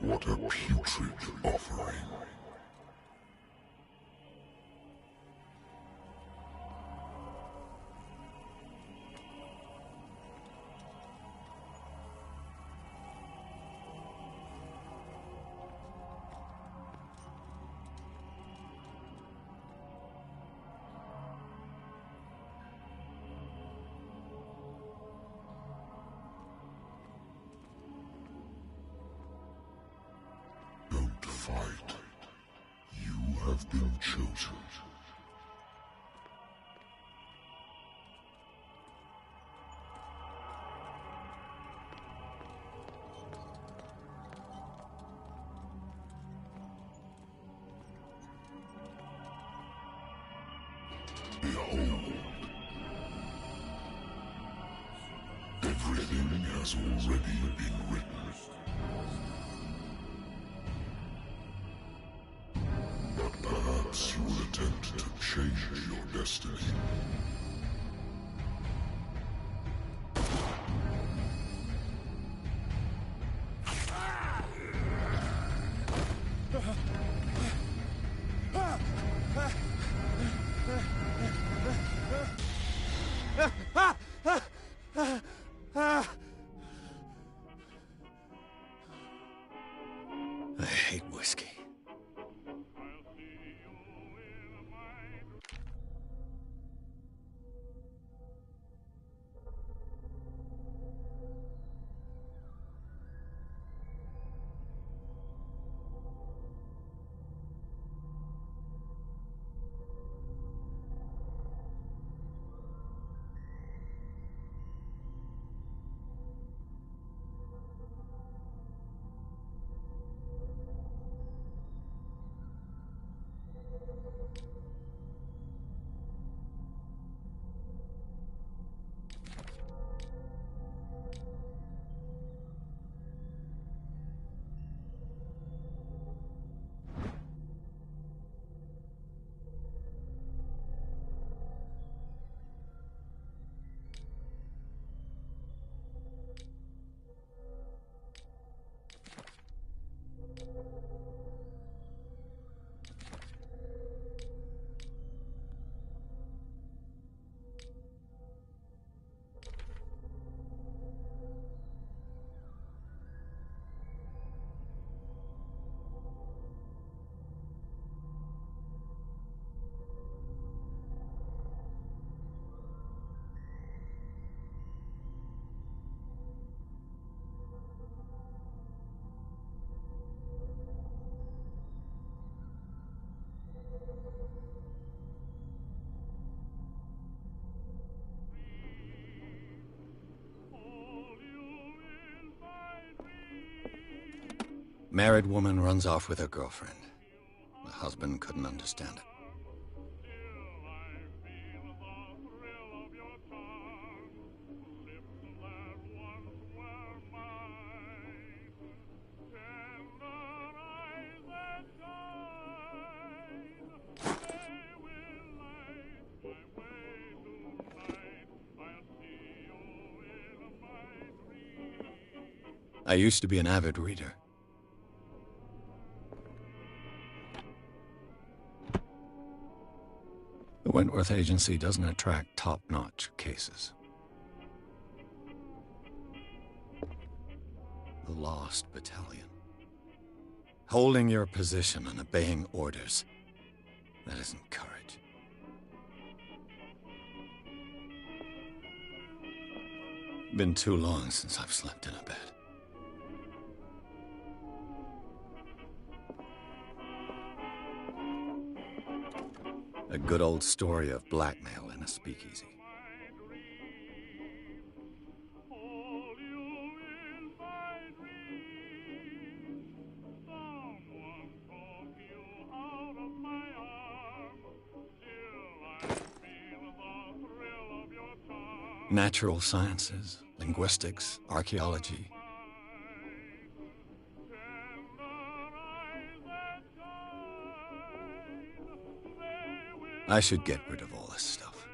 What a putrid offering. Don't fight. You have been chosen. Behold. Everything has already been written. But perhaps you will attempt to change your destiny. I hate whiskey. Married woman runs off with her girlfriend. The husband couldn't understand it. I used to be an avid reader. The Wentworth Agency doesn't attract top-notch cases. The Lost Battalion. Holding your position and obeying orders. That isn't courage. Been too long since I've slept in a bed. A good old story of blackmail in a speakeasy. Natural sciences, linguistics, archaeology. I should get rid of all this stuff.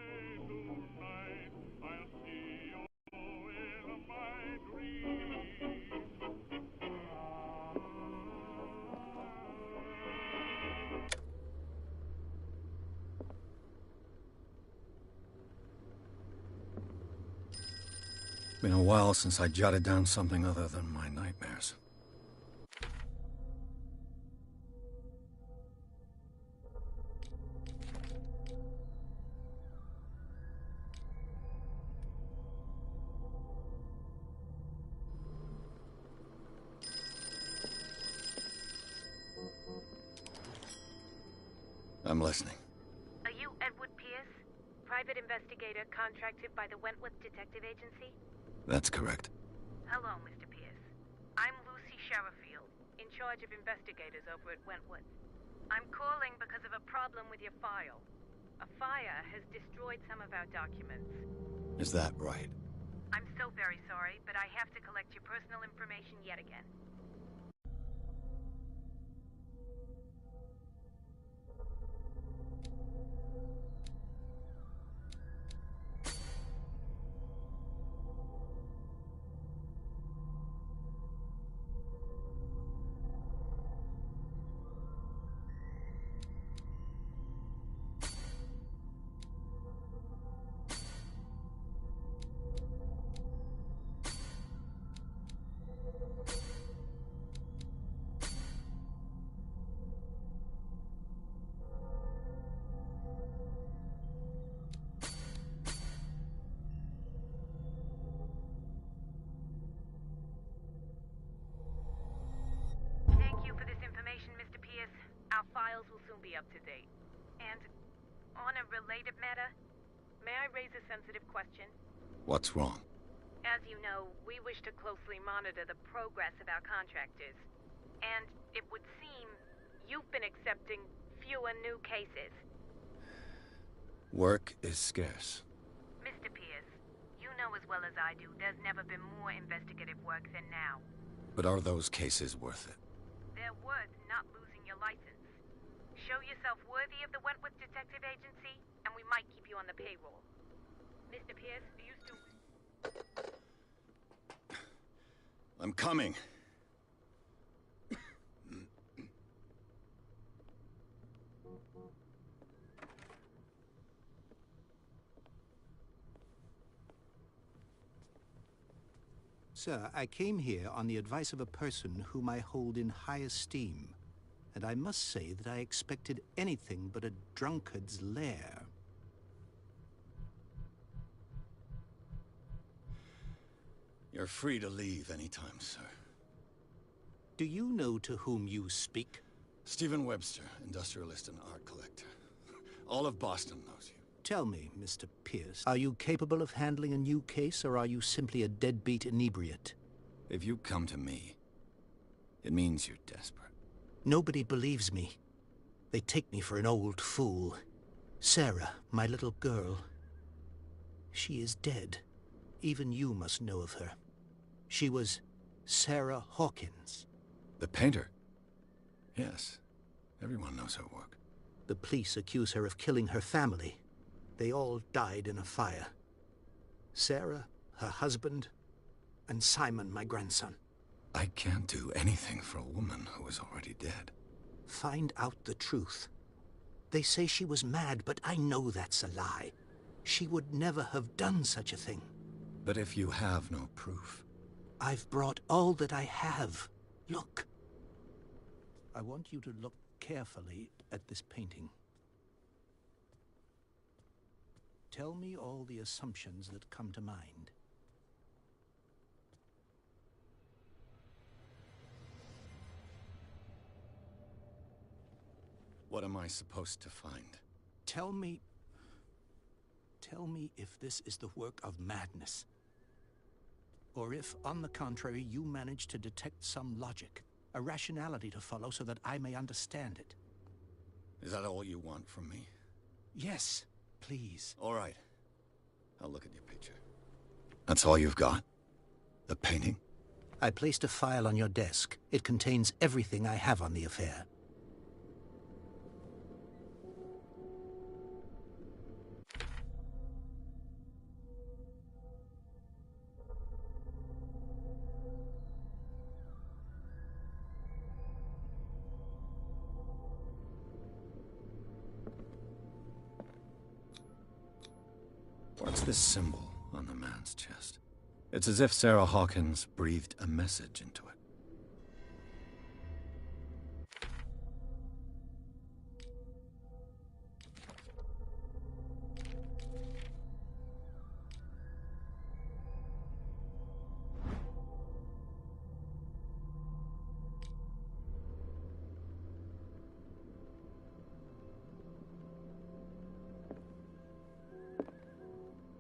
been a while since I jotted down something other than my nightmares. I'm listening. Are you Edward Pierce? Private investigator contracted by the Wentworth Detective Agency? That's correct. Hello, Mr. Pierce. I'm Lucy Sherifield, in charge of investigators over at Wentworth. I'm calling because of a problem with your file. A fire has destroyed some of our documents. Is that right? I'm so very sorry, but I have to collect your personal information yet again. Our files will soon be up to date. And on a related matter, may I raise a sensitive question? What's wrong? As you know, we wish to closely monitor the progress of our contractors. And it would seem you've been accepting fewer new cases. Work is scarce. Mr. Pierce, you know as well as I do there's never been more investigative work than now. But are those cases worth it? They're worth not losing your license. Show yourself worthy of the Wentworth Detective Agency, and we might keep you on the payroll. Mr. Pierce, are you still... I'm coming. Sir, I came here on the advice of a person whom I hold in high esteem, and I must say that I expected anything but a drunkard's lair. You're free to leave anytime, sir. Do you know to whom you speak? Stephen Webster, industrialist and art collector. All of Boston knows you. Tell me, Mr. Pierce, are you capable of handling a new case, or are you simply a deadbeat inebriate? If you come to me, it means you're desperate. Nobody believes me. They take me for an old fool. Sarah, my little girl, she is dead. Even you must know of her. She was Sarah Hawkins. The painter? Yes. Everyone knows her work. The police accuse her of killing her family. They all died in a fire. Sarah, her husband, and Simon, my grandson. I can't do anything for a woman who is already dead. Find out the truth. They say she was mad, but I know that's a lie. She would never have done such a thing. But if you have no proof... I've brought all that I have. Look. I want you to look carefully at this painting. Tell me all the assumptions that come to mind. What am I supposed to find? Tell me if this is the work of madness. Or if, on the contrary, you manage to detect some logic, a rationality to follow so that I may understand it. Is that all you want from me? Yes, please. All right. I'll look at your picture. That's all you've got? The painting? I placed a file on your desk. It contains everything I have on the affair. What's this symbol on the man's chest? It's as if Sarah Hawkins breathed a message into it.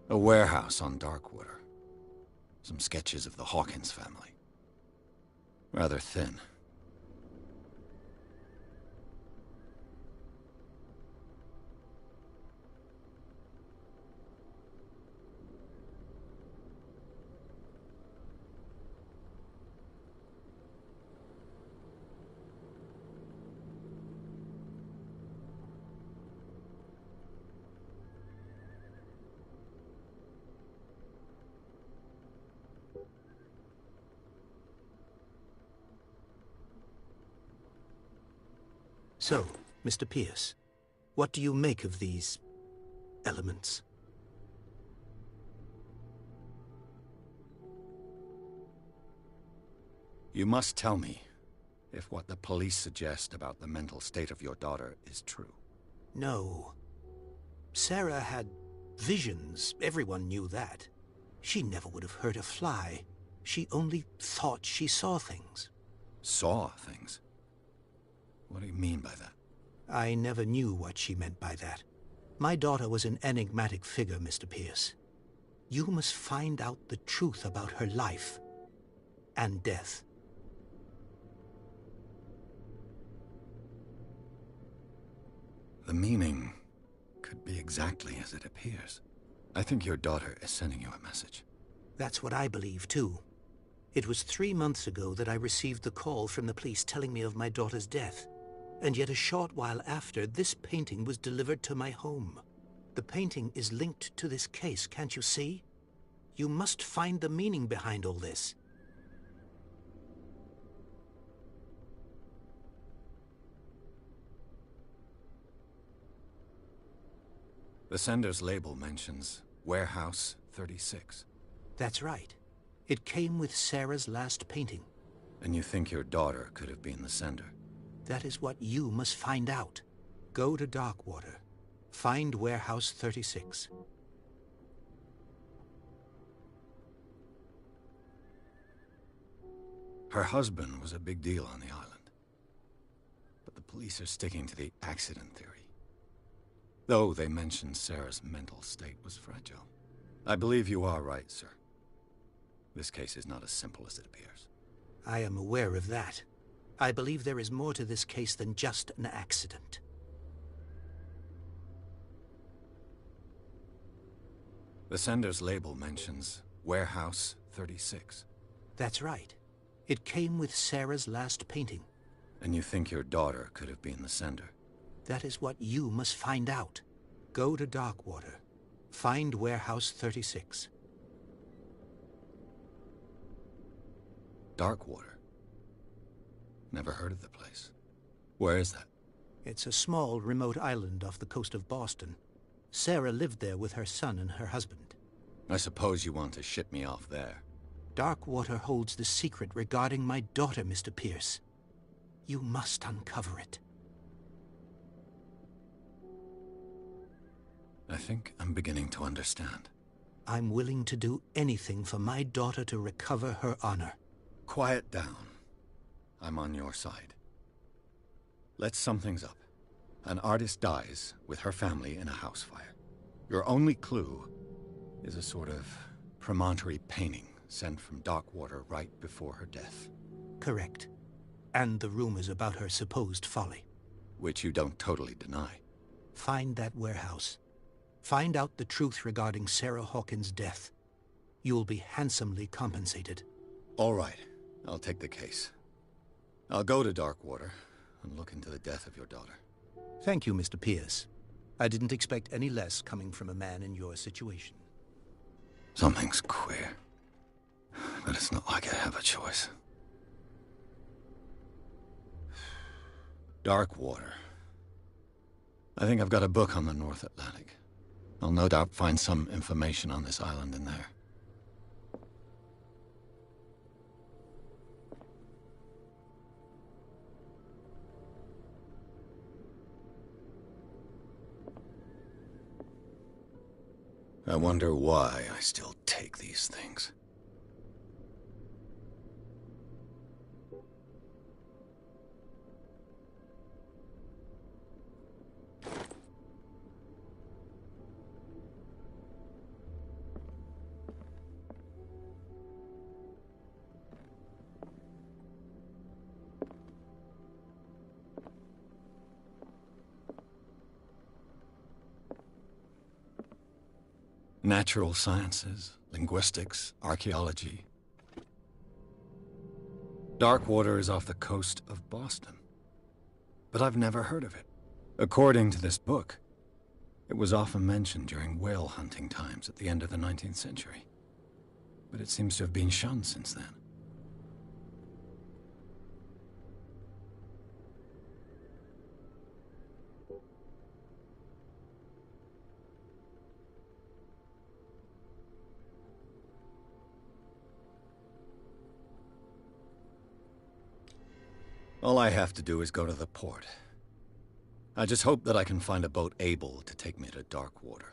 A warehouse on Darkwater. Some sketches of the Hawkins family. Rather thin. So, Mr. Pierce, what do you make of these elements? You must tell me if what the police suggest about the mental state of your daughter is true. No. Sarah had visions. Everyone knew that. She never would have hurt a fly. She only thought she saw things. Saw things? What do you mean by that? I never knew what she meant by that. My daughter was an enigmatic figure, Mr. Pierce. You must find out the truth about her life and death. The meaning could be exactly as it appears. I think your daughter is sending you a message. That's what I believe, too. It was 3 months ago that I received the call from the police telling me of my daughter's death. And yet a short while after, this painting was delivered to my home. The painting is linked to this case, can't you see? You must find the meaning behind all this. The sender's label mentions Warehouse 36. That's right. It came with Sarah's last painting. And you think your daughter could have been the sender? That is what you must find out. Go to Darkwater. Find Warehouse 36. Her husband was a big deal on the island. But the police are sticking to the accident theory. Though they mentioned Sarah's mental state was fragile. I believe you are right, sir. This case is not as simple as it appears. I am aware of that. I believe there is more to this case than just an accident. The sender's label mentions Warehouse 36. That's right. It came with Sarah's last painting. And you think your daughter could have been the sender? That is what you must find out. Go to Darkwater. Find Warehouse 36. Darkwater? Never heard of the place. Where is that? It's a small, remote island off the coast of Boston. Sarah lived there with her son and her husband. I suppose you want to ship me off there. Darkwater holds the secret regarding my daughter, Mr. Pierce. You must uncover it. I think I'm beginning to understand. I'm willing to do anything for my daughter to recover her honor. Quiet down. I'm on your side. Let's sum things up. An artist dies with her family in a house fire. Your only clue is a sort of promontory painting sent from Darkwater right before her death. Correct. And the rumors about her supposed folly. Which you don't totally deny. Find that warehouse. Find out the truth regarding Sarah Hawkins' death. You'll be handsomely compensated. All right. I'll take the case. I'll go to Darkwater and look into the death of your daughter. Thank you, Mr. Pierce. I didn't expect any less coming from a man in your situation. Something's queer. But it's not like I have a choice. Darkwater. I think I've got a book on the North Atlantic. I'll no doubt find some information on this island in there. I wonder why I still take these things. Natural sciences, linguistics, archaeology. Darkwater is off the coast of Boston, but I've never heard of it. According to this book, it was often mentioned during whale hunting times at the end of the 19th century, but it seems to have been shunned since then. All I have to do is go to the port. I just hope that I can find a boat able to take me to Darkwater.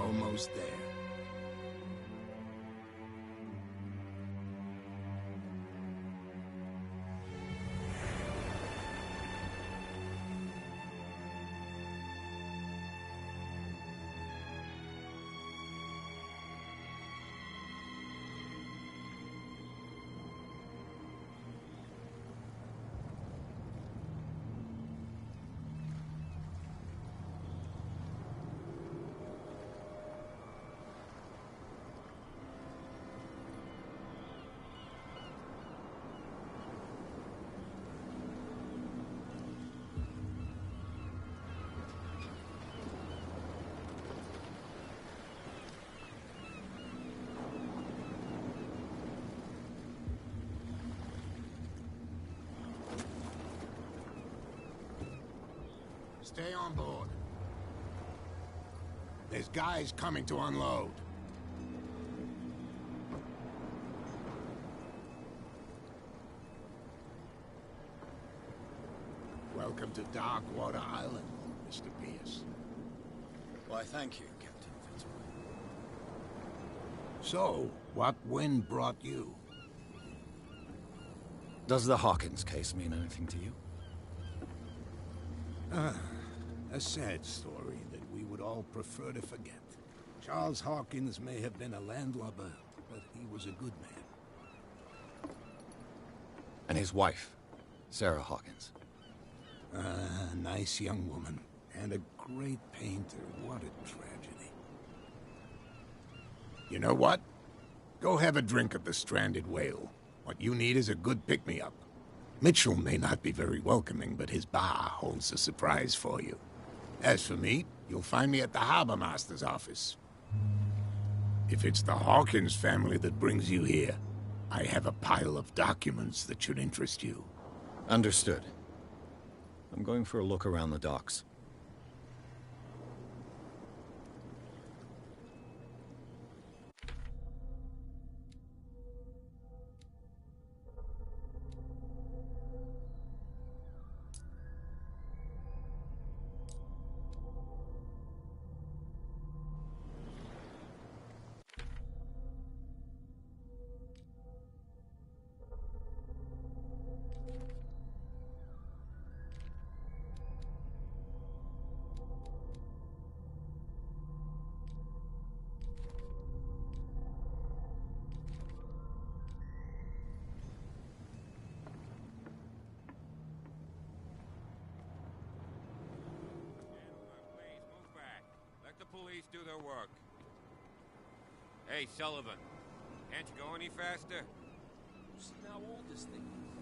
Almost there. Stay on board. There's guys coming to unload. Welcome to Darkwater Island, Mr. Pierce. Why, thank you, Captain Fitzroy. So, what wind brought you? Does the Hawkins case mean anything to you? A sad story that we would all prefer to forget. Charles Hawkins may have been a landlubber, but he was a good man. And his wife, Sarah Hawkins. A nice young woman, and a great painter. What a tragedy. You know what? Go have a drink at the Stranded Whale. What you need is a good pick-me-up. Mitchell may not be very welcoming, but his bar holds a surprise for you. As for me, you'll find me at the Harbor Master's office. If it's the Hawkins family that brings you here, I have a pile of documents that should interest you. Understood. I'm going for a look around the docks. Police do their work. Hey, Sullivan, can't you go any faster? See how old this thing is.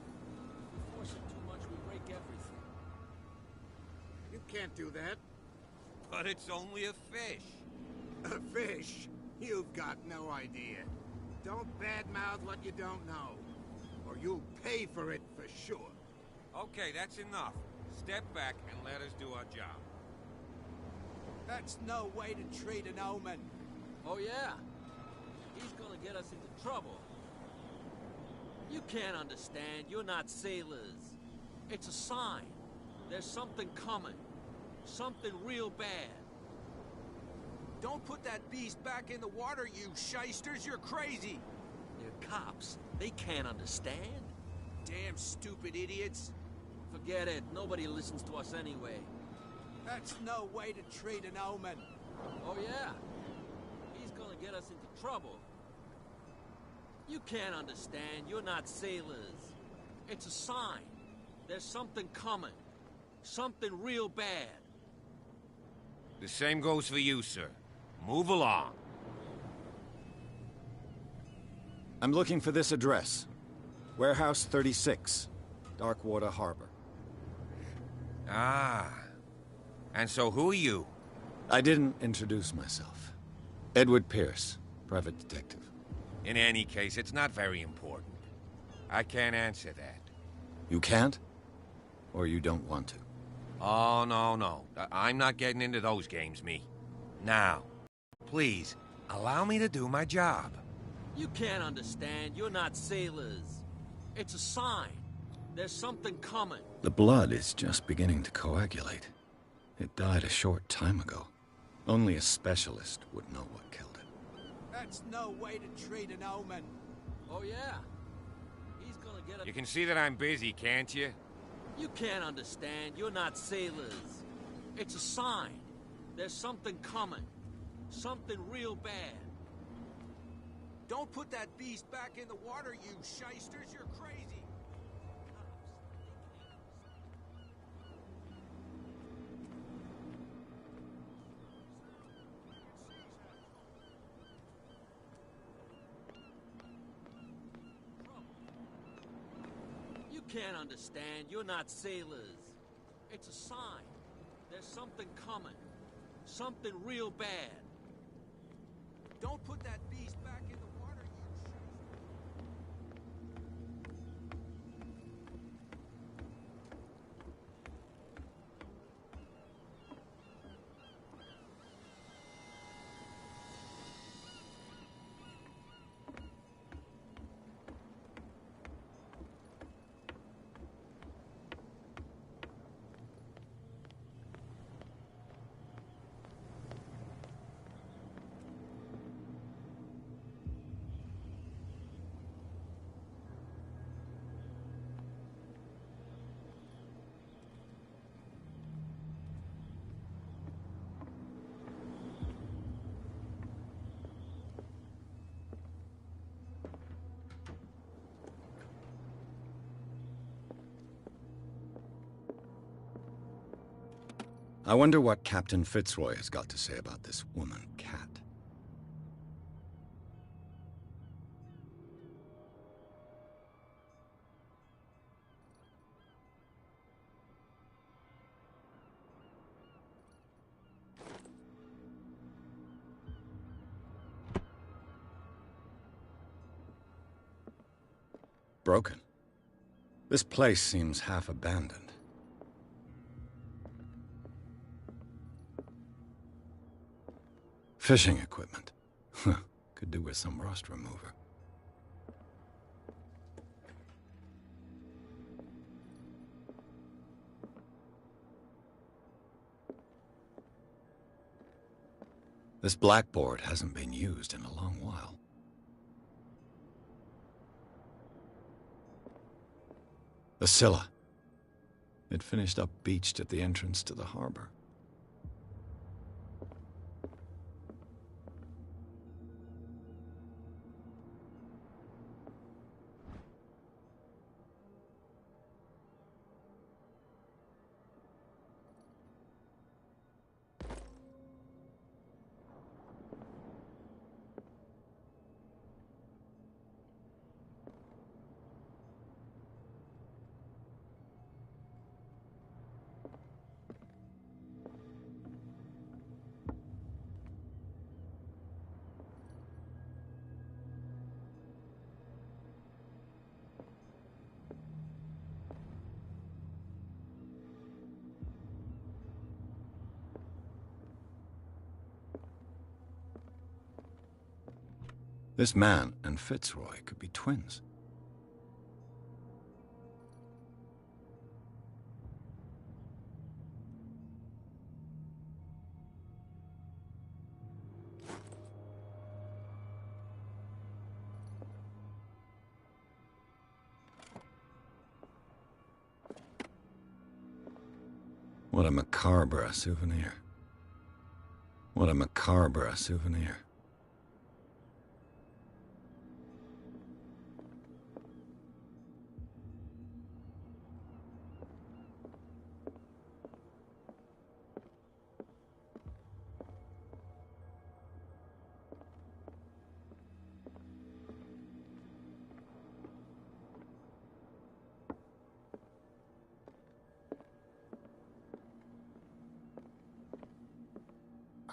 If we force it too much, we break everything. You can't do that. But it's only a fish. A fish? You've got no idea. Don't badmouth what you don't know, or you'll pay for it for sure. Okay, that's enough. Step back and let us do our job. That's no way to treat an omen. Oh yeah? He's gonna get us into trouble. You can't understand. You're not sailors. It's a sign. There's something coming. Something real bad. Don't put that beast back in the water, you shysters. You're crazy. They're cops. They can't understand. Damn stupid idiots. Forget it. Nobody listens to us anyway. That's no way to treat an omen. Oh yeah? He's gonna get us into trouble. You can't understand. You're not sailors. It's a sign. There's something coming. Something real bad. The same goes for you, sir. Move along. I'm looking for this address. Warehouse 36, Darkwater Harbor. Ah. And so who are you? I didn't introduce myself. Edward Pierce, private detective. In any case, it's not very important. I can't answer that. You can't? Or you don't want to? Oh, no. I'm not getting into those games, me. Now, please, allow me to do my job. You can't understand. You're not sailors. It's a sign. There's something coming. The blood is just beginning to coagulate. It died a short time ago. Only a specialist would know what killed it. That's no way to treat an omen. Oh yeah? He's gonna get us... You can see that I'm busy, can't you? You can't understand. You're not sailors. It's a sign. There's something coming. Something real bad. Don't put that beast back in the water, you shysters. You're crazy. You can't understand. You're not sailors. It's a sign. There's something coming. Something real bad. Don't put that beast back in the water, you shysters. I wonder what Captain Fitzroy has got to say about this woman, Cat. Broken. This place seems half abandoned. Fishing equipment. Could do with some rust remover. This blackboard hasn't been used in a long while. The Scylla. It finished up beached at the entrance to the harbor. This man and Fitzroy could be twins. What a macabre souvenir. What a macabre souvenir.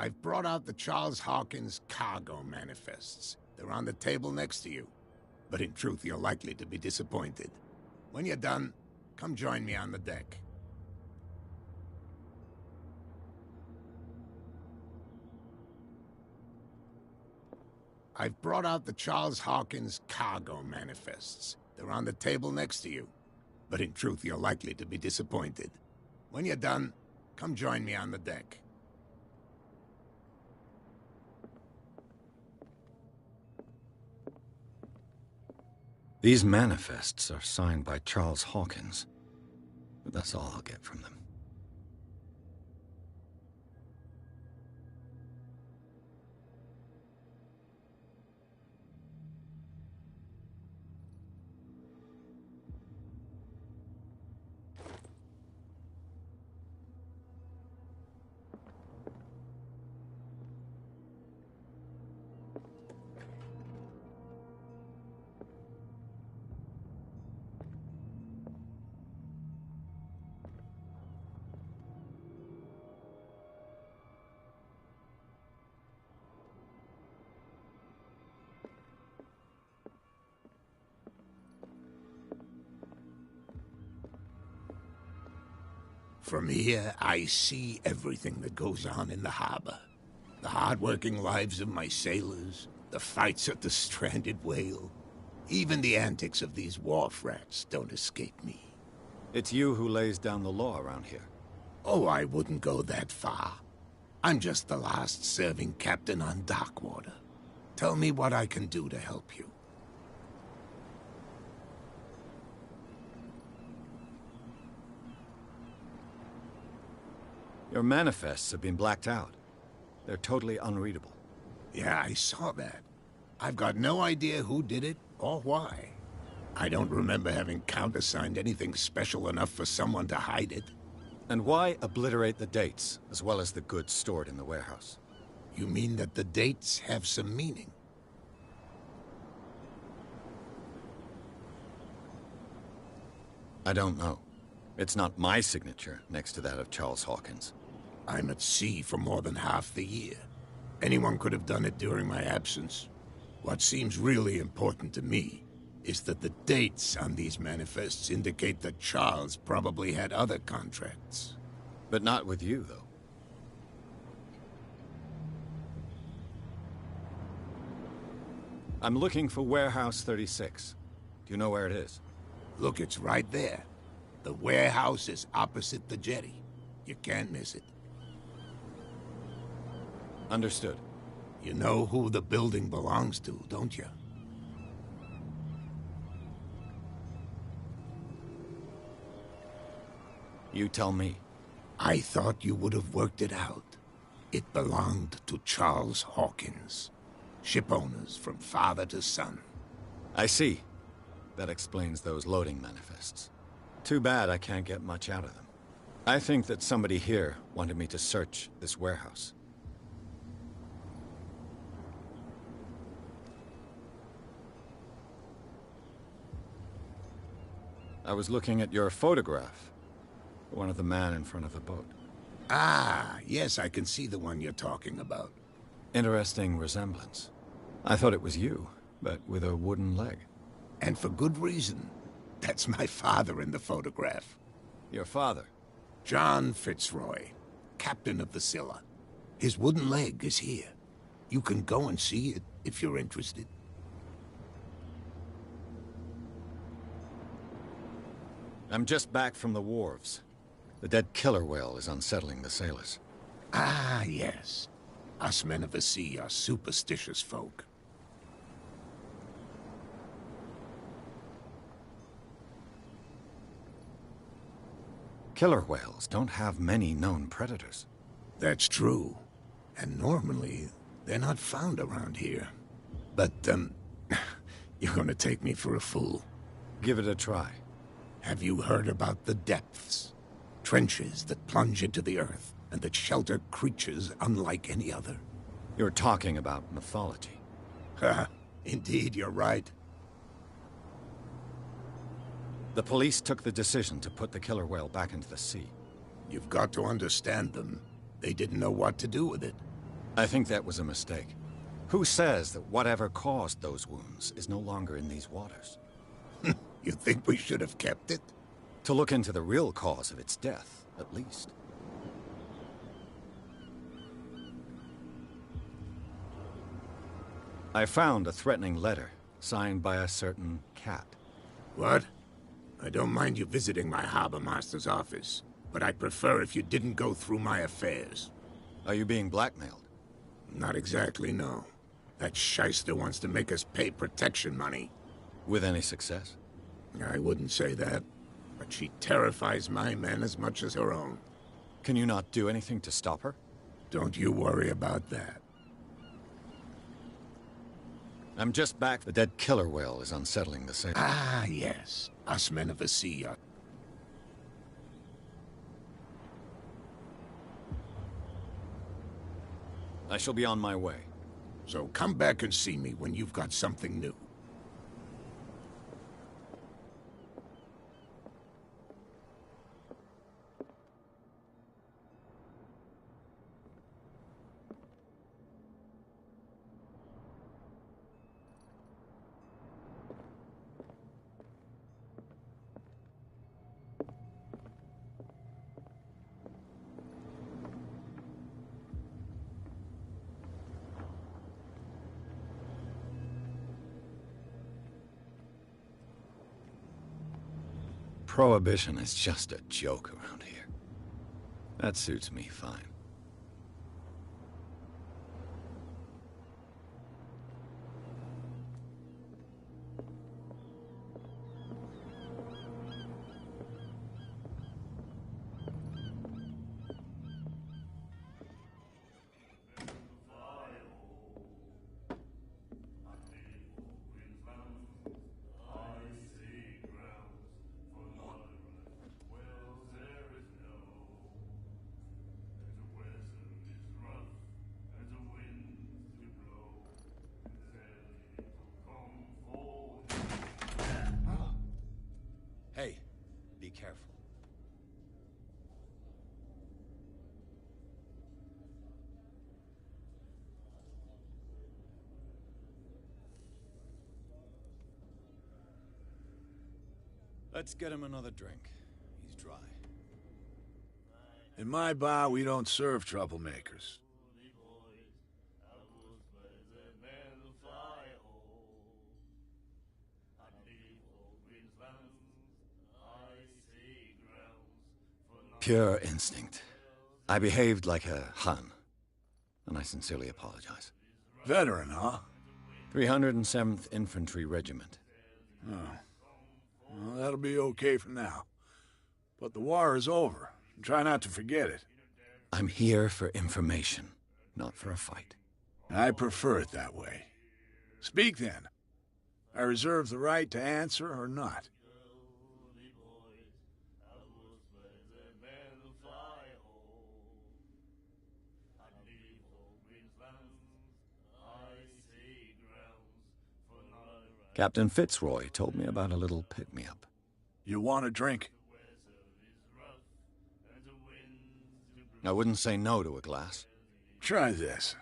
I've brought out the Charles Hawkins cargo manifests. They're on the table next to you. But in truth, you're likely to be disappointed. When you're done, come join me on the deck. I've brought out the Charles Hawkins cargo manifests. They're on the table next to you. But in truth, you're likely to be disappointed. When you're done, come join me on the deck. These manifests are signed by Charles Hawkins, but that's all I'll get from them. From here, I see everything that goes on in the harbor. The hard-working lives of my sailors, the fights at the stranded whale. Even the antics of these wharf rats don't escape me. It's you who lays down the law around here. Oh, I wouldn't go that far. I'm just the last serving captain on Darkwater. Tell me what I can do to help you. Your manifests have been blacked out. They're totally unreadable. Yeah, I saw that. I've got no idea who did it or why. I don't remember having countersigned anything special enough for someone to hide it. And why obliterate the dates, as well as the goods stored in the warehouse? You mean that the dates have some meaning? I don't know. It's not my signature next to that of Charles Hawkins. I'm at sea for more than half the year. Anyone could have done it during my absence. What seems really important to me is that the dates on these manifests indicate that Charles probably had other contracts. But not with you, though. I'm looking for Warehouse 36. Do you know where it is? Look, it's right there. The warehouse is opposite the jetty. You can't miss it. Understood. You know who the building belongs to, don't you? You tell me. I thought you would have worked it out. It belonged to Charles Hawkins. Ship owners from father to son. I see. That explains those loading manifests. Too bad I can't get much out of them. I think that somebody here wanted me to search this warehouse. I was looking at your photograph. One of the man in front of the boat. Ah, yes, I can see the one you're talking about. Interesting resemblance. I thought it was you, but with a wooden leg. And for good reason. That's my father in the photograph. Your father? John Fitzroy, captain of the Scylla. His wooden leg is here. You can go and see it if you're interested. I'm just back from the wharves. The dead killer whale is unsettling the sailors. Ah, yes. Us men of the sea are superstitious folk. Killer whales don't have many known predators. That's true. And normally, they're not found around here. But, you're gonna take me for a fool. Give it a try. Have you heard about the depths? Trenches that plunge into the earth, and that shelter creatures unlike any other. You're talking about mythology. Ha! Indeed, you're right. The police took the decision to put the killer whale back into the sea. You've got to understand them. They didn't know what to do with it. I think that was a mistake. Who says that whatever caused those wounds is no longer in these waters? You think we should have kept it? To look into the real cause of its death, at least. I found a threatening letter, signed by a certain cat. What? I don't mind you visiting my harbor master's office, but I'd prefer if you didn't go through my affairs. Are you being blackmailed? Not exactly, no. That shyster wants to make us pay protection money. With any success? I wouldn't say that, but she terrifies my men as much as her own. Can you not do anything to stop her? Don't you worry about that. I'm just back. The dead killer whale is unsettling the sailors. Ah, yes. Us men of the sea are... I shall be on my way. So come back and see me when you've got something new. Prohibition is just a joke around here. That suits me fine. be careful. Let's get him another drink. He's dry. In my bar, we don't serve troublemakers. Pure instinct. I behaved like a Hun, and I sincerely apologize. Veteran, huh? 307th Infantry Regiment. Oh. Well, that'll be okay for now. But the war is over. Try not to forget it. I'm here for information, not for a fight. I prefer it that way. Speak then. I reserve the right to answer or not. Captain Fitzroy told me about a little pick-me-up. You want a drink? I wouldn't say no to a glass. Try this.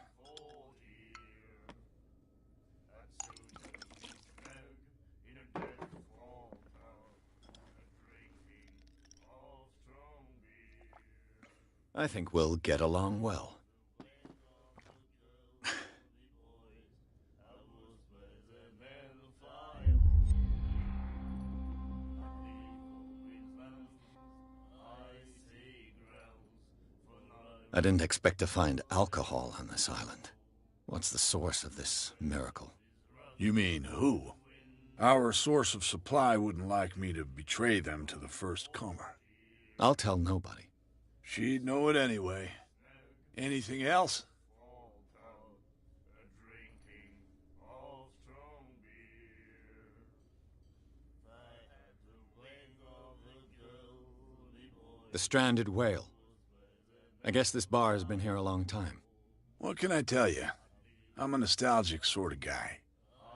I think we'll get along well. I didn't expect to find alcohol on this island. What's the source of this miracle? You mean who? Our source of supply wouldn't like me to betray them to the first comer. I'll tell nobody. She'd know it anyway. Anything else? The stranded whale. I guess this bar has been here a long time. What can I tell you? I'm a nostalgic sort of guy.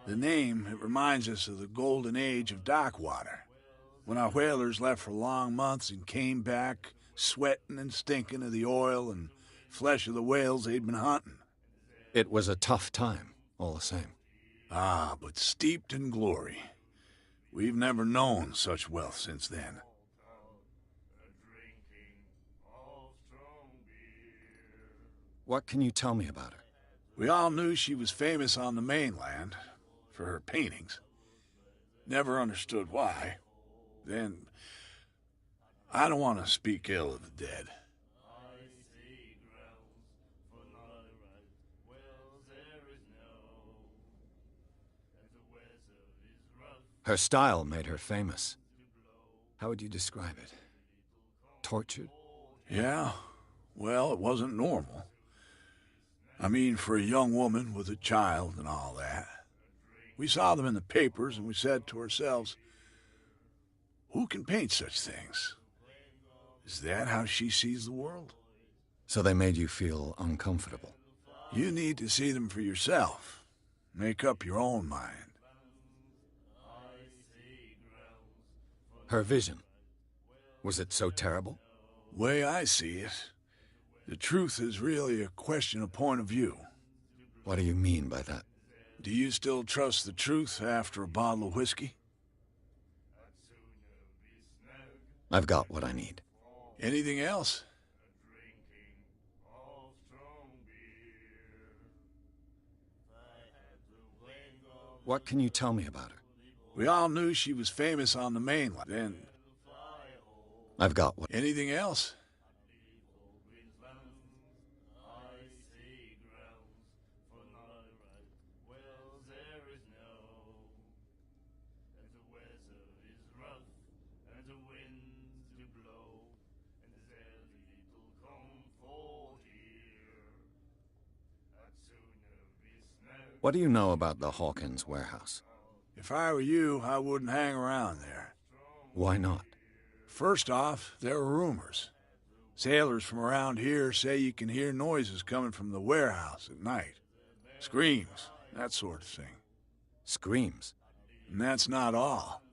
The name, it reminds us of the golden age of dockwater, when our whalers left for long months and came back sweating and stinking of the oil and flesh of the whales they'd been hunting. It was a tough time, all the same. Ah, but steeped in glory. We've never known such wealth since then. What can you tell me about her? We all knew she was famous on the mainland for her paintings. Never understood why. Then, I don't want to speak ill of the dead. Her style made her famous. How would you describe it? Tortured? Yeah, well, it wasn't normal. I mean, for a young woman with a child and all that. We saw them in the papers and we said to ourselves, who can paint such things? Is that how she sees the world? So they made you feel uncomfortable? You need to see them for yourself. Make up your own mind. Her vision. Was it so terrible? Way I see it, the truth is really a question of point of view. What do you mean by that? Do you still trust the truth after a bottle of whiskey? I've got what I need. Anything else? What can you tell me about her? We all knew she was famous on the mainland. Then, I've got what... anything else? What do you know about the Hawkins warehouse? If I were you, I wouldn't hang around there. Why not? First off, there are rumors. Sailors from around here say you can hear noises coming from the warehouse at night. Screams, that sort of thing. Screams? And that's not all.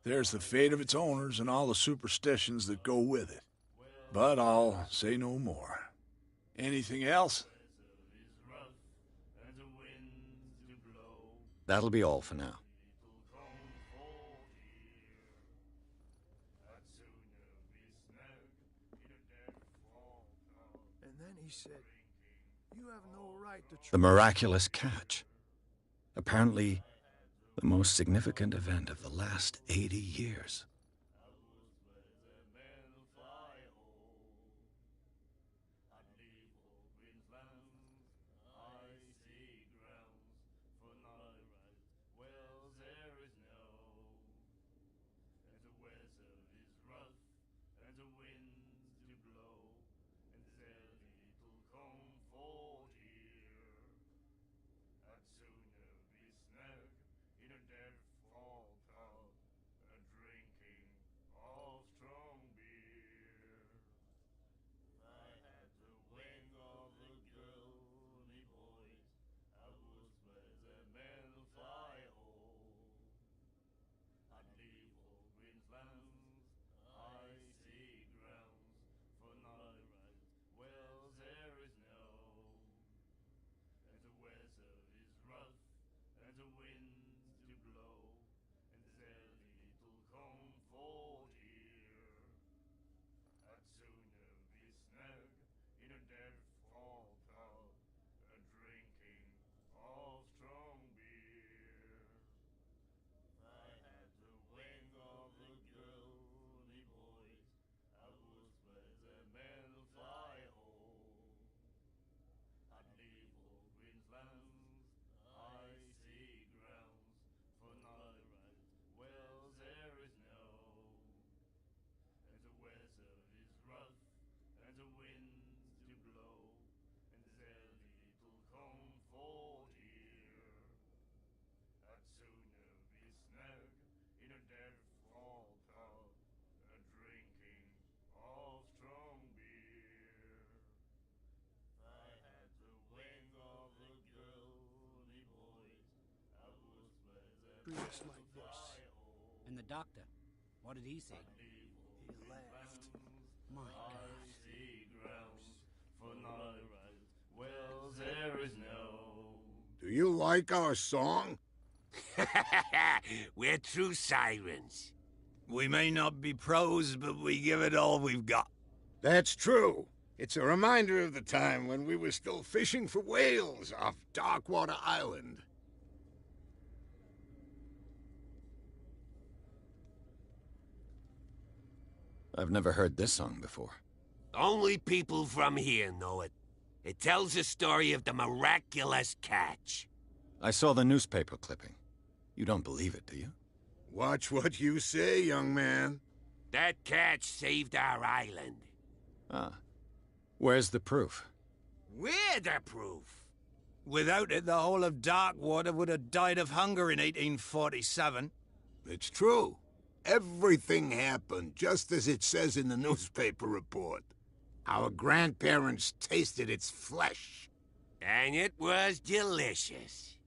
There's the fate of its owners and all the superstitions that go with it. But I'll say no more. Anything else? That'll be all for now. And then he said, "You have no right to The miraculous catch. Apparently, the most significant event of the last 80 years. like this." And the doctor, what did he say? He laughed. My God. Do you like our song? We're true sirens. We may not be pros, but we give it all we've got. That's true. It's a reminder of the time when we were still fishing for whales off Darkwater Island. I've never heard this song before. Only people from here know it. It tells the story of the miraculous catch. I saw the newspaper clipping. You don't believe it, do you? Watch what you say, young man. That catch saved our island. Ah. Where's the proof? We're the proof. Without it, the whole of Darkwater would have died of hunger in 1847. It's true. Everything happened just as it says in the newspaper report. Our grandparents tasted its flesh. And it was delicious.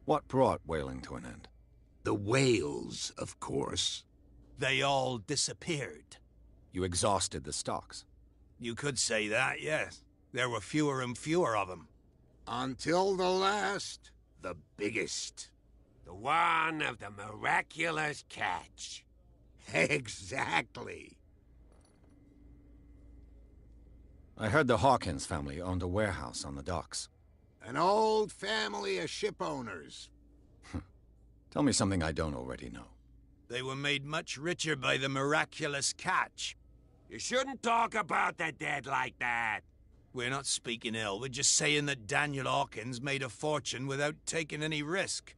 What brought whaling to an end? The whales, of course. They all disappeared. You exhausted the stocks. You could say that, yes. There were fewer and fewer of them. Until the last, the biggest. The one of the miraculous catch. Exactly. I heard the Hawkins family owned a warehouse on the docks. An old family of ship owners. Tell me something I don't already know. They were made much richer by the miraculous catch. You shouldn't talk about the dead like that. We're not speaking ill, we're just saying that Daniel Hawkins made a fortune without taking any risk.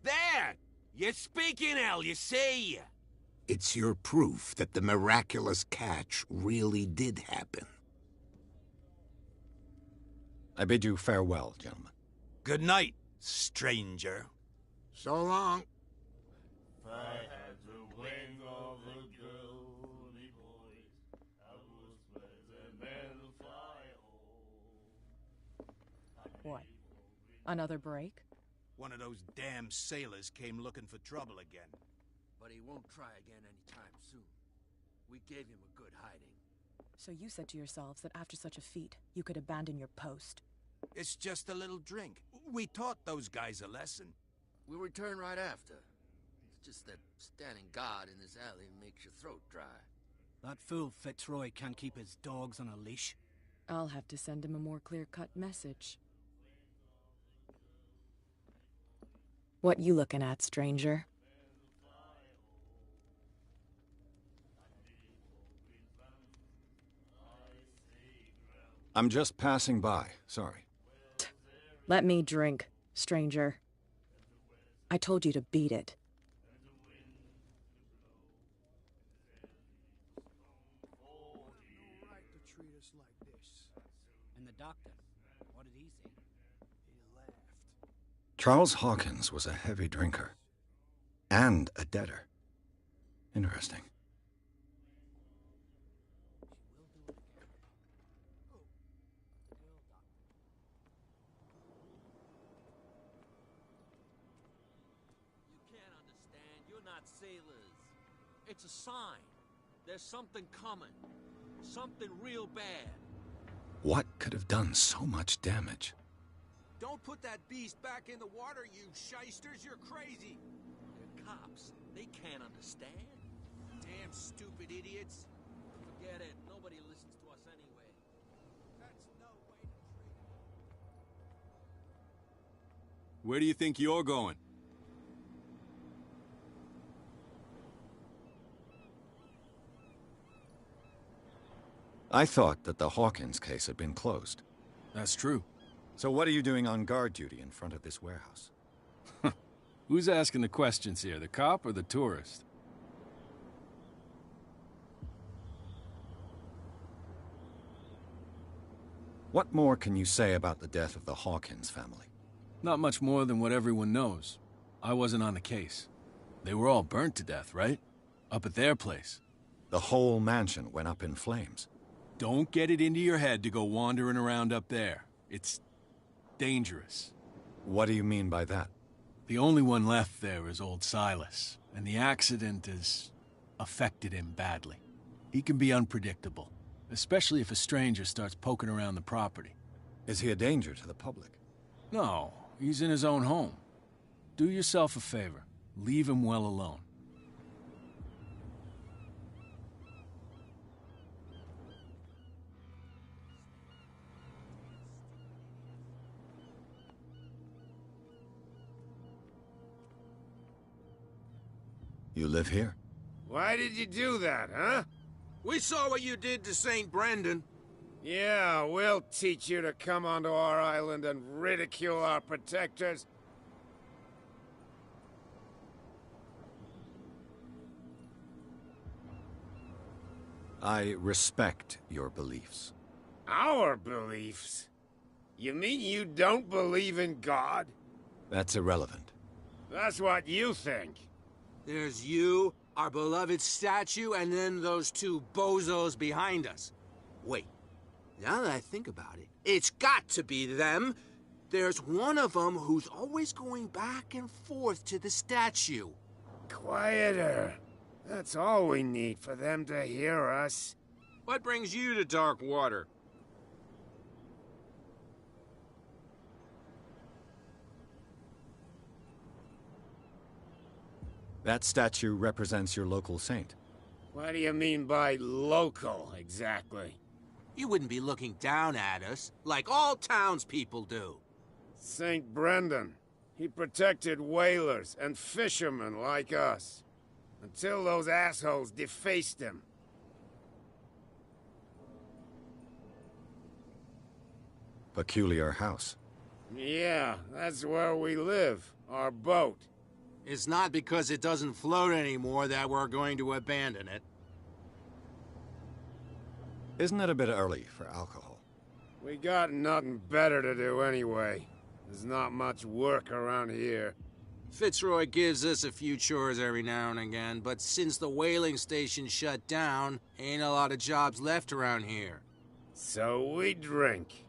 There! You're speaking ill, you see? It's your proof that the miraculous catch really did happen. I bid you farewell, gentlemen. Good night, stranger. So long. What? Another break? One of those damn sailors came looking for trouble again. But he won't try again anytime soon. We gave him a good hiding. So you said to yourselves that after such a feat, you could abandon your post. It's just a little drink. We taught those guys a lesson. We'll return right after. It's just that standing guard in this alley makes your throat dry. That fool Fitzroy can't keep his dogs on a leash. I'll have to send him a more clear-cut message. What you looking at, stranger? I'm just passing by, sorry. Let me drink, stranger. I told you to beat it. No right to treat us like this. And the doctor, what did he say? He laughed. Charles Hawkins was a heavy drinker. And a debtor. Interesting. You can't understand. You're not sailors. It's a sign. There's something coming. Something real bad. What could have done so much damage? Don't put that beast back in the water, you shysters. You're crazy. They're cops. They can't understand. Damn stupid idiots. Forget it. Nobody listens to us anyway. That's no way to treat them. Where do you think you're going? I thought that the Hawkins case had been closed. That's true. So what are you doing on guard duty in front of this warehouse? Who's asking the questions here, the cop or the tourist? What more can you say about the death of the Hawkins family? Not much more than what everyone knows. I wasn't on the case. They were all burnt to death, right? Up at their place. The whole mansion went up in flames. Don't get it into your head to go wandering around up there. It's dangerous. What do you mean by that? The only one left there is old Silas, and the accident has affected him badly. He can be unpredictable, especially if a stranger starts poking around the property. Is he a danger to the public? No, he's in his own home. Do yourself a favor. Leave him well alone. You live here? Why did you do that, huh? We saw what you did to St. Brendan. Yeah, we'll teach you to come onto our island and ridicule our protectors. I respect your beliefs. Our beliefs? You mean you don't believe in God? That's irrelevant. That's what you think. There's you, our beloved statue, and then those two bozos behind us. Wait, now that I think about it, it's got to be them. There's one of them who's always going back and forth to the statue. Quieter. That's all we need for them to hear us. What brings you to dark water? That statue represents your local saint. What do you mean by local, exactly? You wouldn't be looking down at us, like all townspeople do. St. Brendan. He protected whalers and fishermen like us. Until those assholes defaced him. Peculiar house. Yeah, that's where we live. Our boat. It's not because it doesn't float anymore that we're going to abandon it. Isn't it a bit early for alcohol? We got nothing better to do anyway. There's not much work around here. Fitzroy gives us a few chores every now and again, but since the whaling station shut down, ain't a lot of jobs left around here. So we drink.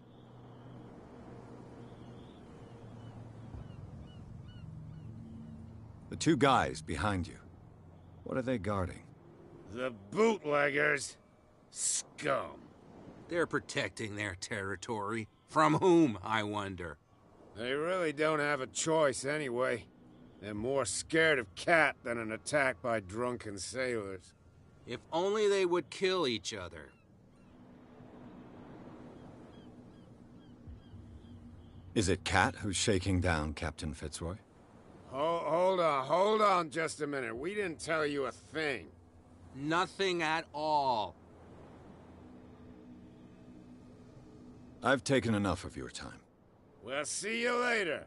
The two guys behind you. What are they guarding? The bootleggers. Scum. They're protecting their territory. From whom, I wonder? They really don't have a choice anyway. They're more scared of Cat than an attack by drunken sailors. If only they would kill each other. Is it Cat who's shaking down Captain Fitzroy? Hold on just a minute. We didn't tell you a thing. Nothing at all. I've taken enough of your time. We'll see you later.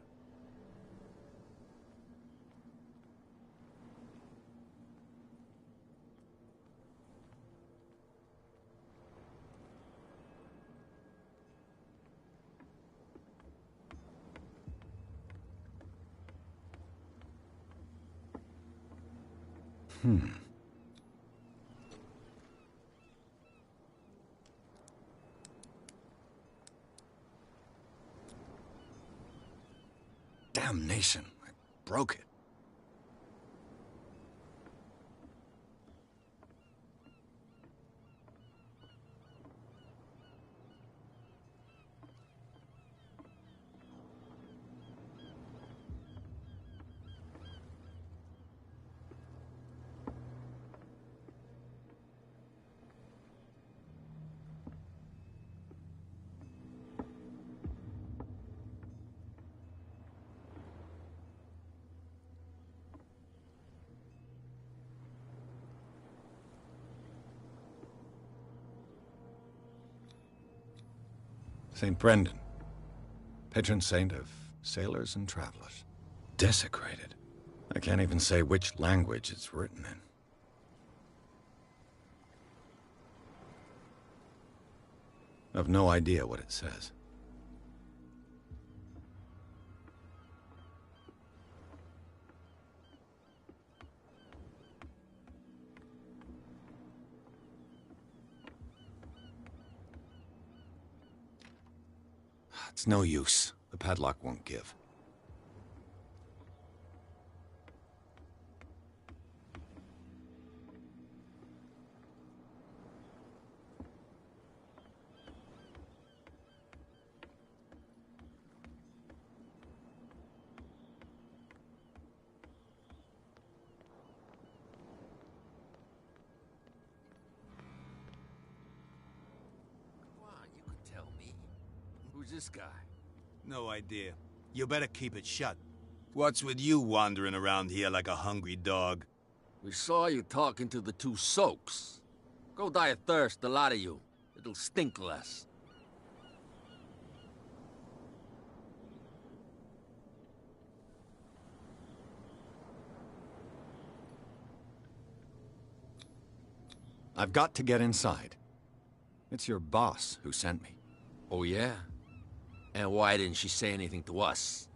Damnation. I broke it. St. Brendan, patron saint of sailors and travelers. Desecrated. I can't even say which language it's written in. I've no idea what it says. It's no use. The padlock won't give. Who's this guy? No idea. You better keep it shut. What's with you wandering around here like a hungry dog? We saw you talking to the two soaks. Go die of thirst, the lot of you. It'll stink less. I've got to get inside. It's your boss who sent me. Oh, yeah? And why didn't she say anything to us?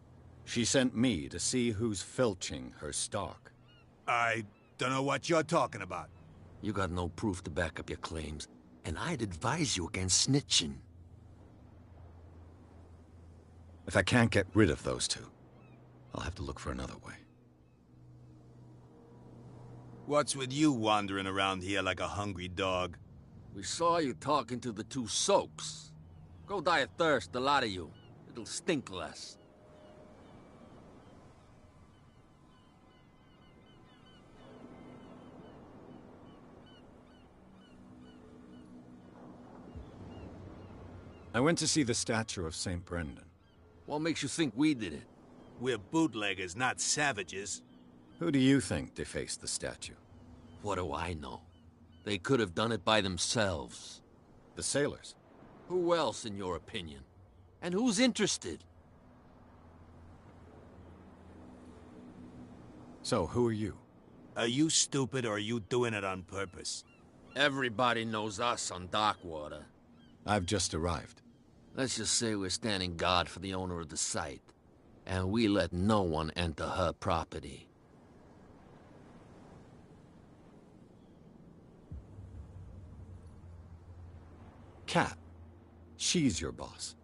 She sent me to see who's filching her stock. I don't know what you're talking about. You got no proof to back up your claims, and I'd advise you against snitching. If I can't get rid of those two, I'll have to look for another way. What's with you wandering around here like a hungry dog? We saw you talking to the two soaks. Go die of thirst, the lot of you. It'll stink less. I went to see the statue of St. Brendan. What makes you think we did it? We're bootleggers, not savages. Who do you think defaced the statue? What do I know? They could have done it by themselves. The sailors? Who else, in your opinion? And who's interested? So, who are you? Are you stupid or are you doing it on purpose? Everybody knows us on Darkwater. I've just arrived. Let's just say we're standing guard for the owner of the site. And we let no one enter her property. Cat. She's your boss.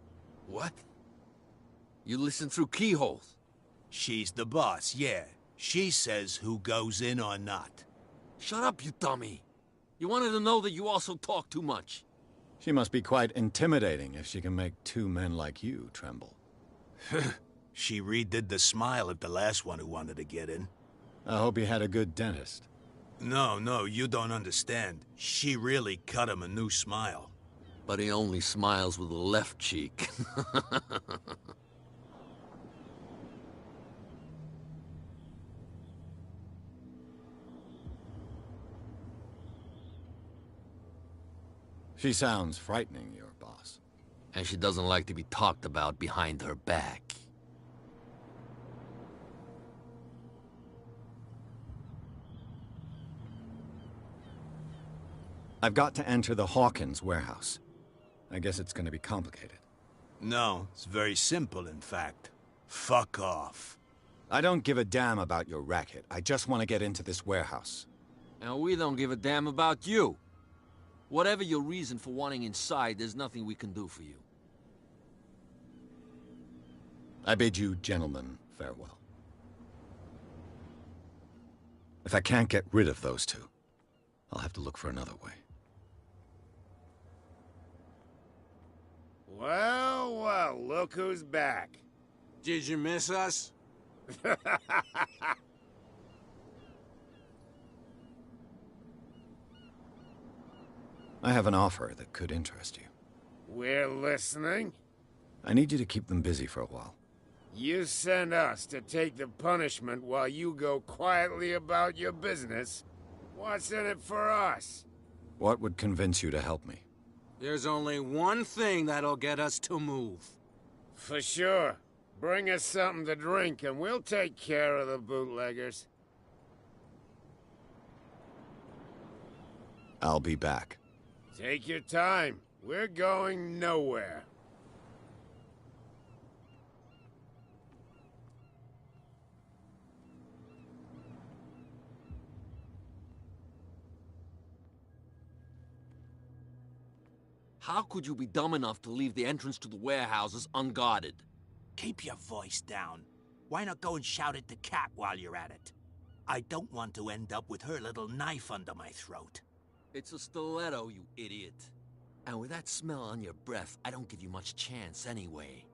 What? You listen through keyholes? She's the boss, yeah. She says who goes in or not. Shut up, you dummy. You wanted to know that you also talk too much. She must be quite intimidating if she can make two men like you tremble. She redid the smile of the last one who wanted to get in. I hope he had a good dentist. No, you don't understand. She really cut him a new smile. But he only smiles with the left cheek. She sounds frightening, your boss. And she doesn't like to be talked about behind her back. I've got to enter the Hawkins warehouse. I guess it's going to be complicated. No, it's very simple, in fact. Fuck off. I don't give a damn about your racket. I just want to get into this warehouse. And we don't give a damn about you. Whatever your reason for wanting inside, there's nothing we can do for you. I bid you gentlemen farewell. If I can't get rid of those two, I'll have to look for another way. Well, look who's back. Did you miss us? I have an offer that could interest you. We're listening. I need you to keep them busy for a while. You send us to take the punishment while you go quietly about your business. What's in it for us? What would convince you to help me? There's only one thing that'll get us to move. For sure. Bring us something to drink and we'll take care of the bootleggers. I'll be back. Take your time. We're going nowhere. How could you be dumb enough to leave the entrance to the warehouses unguarded? Keep your voice down. Why not go and shout at the cat while you're at it? I don't want to end up with her little knife under my throat. It's a stiletto, you idiot. And with that smell on your breath, I don't give you much chance anyway.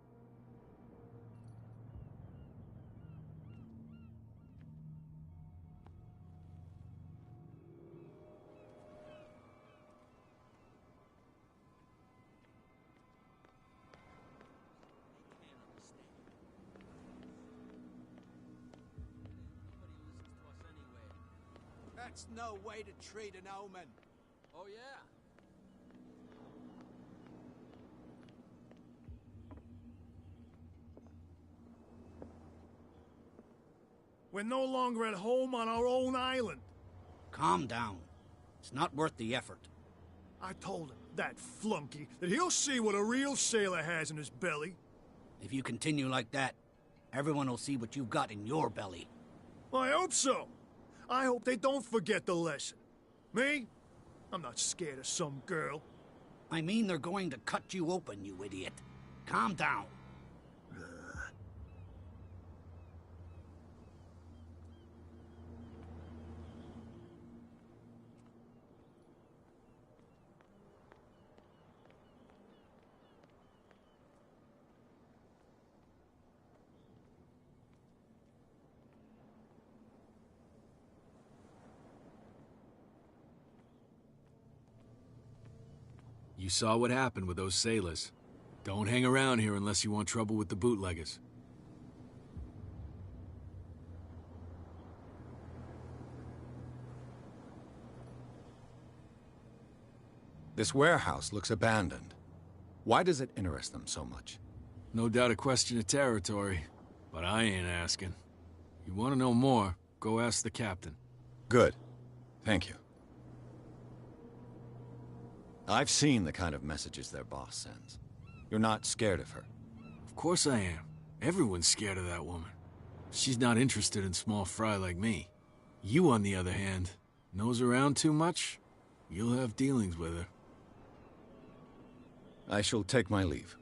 That's no way to treat an omen. Oh, yeah? We're no longer at home on our own island. Calm down. It's not worth the effort. I told him, that flunky, that he'll see what a real sailor has in his belly. If you continue like that, everyone will see what you've got in your belly. I hope so. I hope they don't forget the lesson. Me? I'm not scared of some girl. I mean they're going to cut you open, you idiot. Calm down. You saw what happened with those sailors. Don't hang around here unless you want trouble with the bootleggers. This warehouse looks abandoned. Why does it interest them so much? No doubt a question of territory, but I ain't asking. You want to know more, go ask the captain. Good. Thank you. I've seen the kind of messages their boss sends. You're not scared of her. Of course I am. Everyone's scared of that woman. She's not interested in small fry like me. You, on the other hand, nose around too much, you'll have dealings with her. I shall take my leave.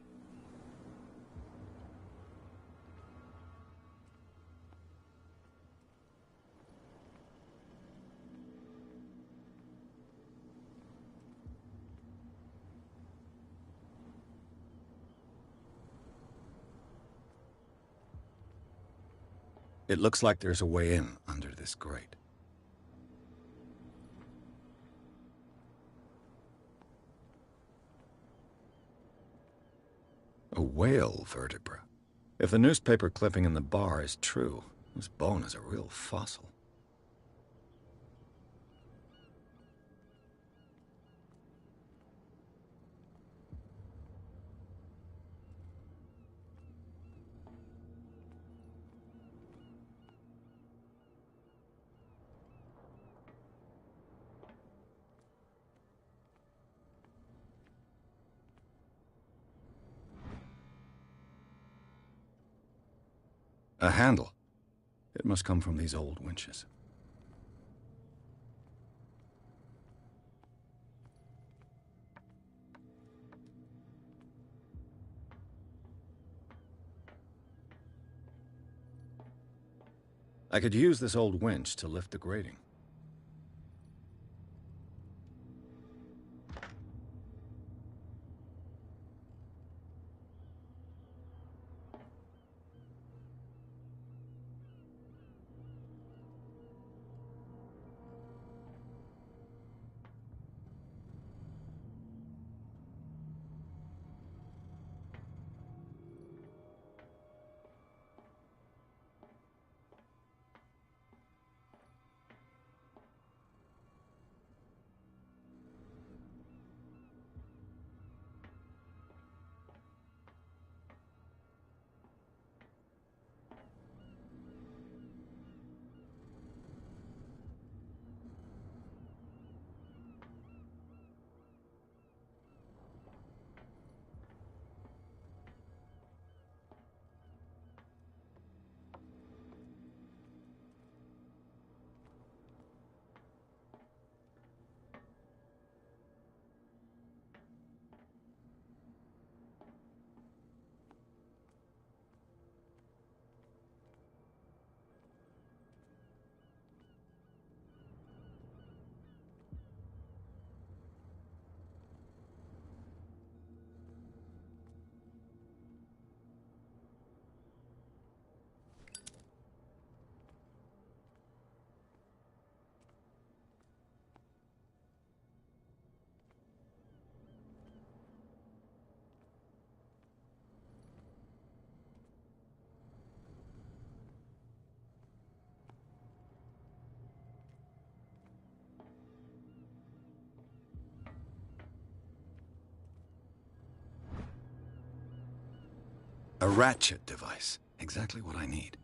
It looks like there's a way in under this grate. A whale vertebra. If the newspaper clipping in the bar is true, this bone is a real fossil. A handle. It must come from these old winches. I could use this old winch to lift the grating. A ratchet device. Exactly what I need.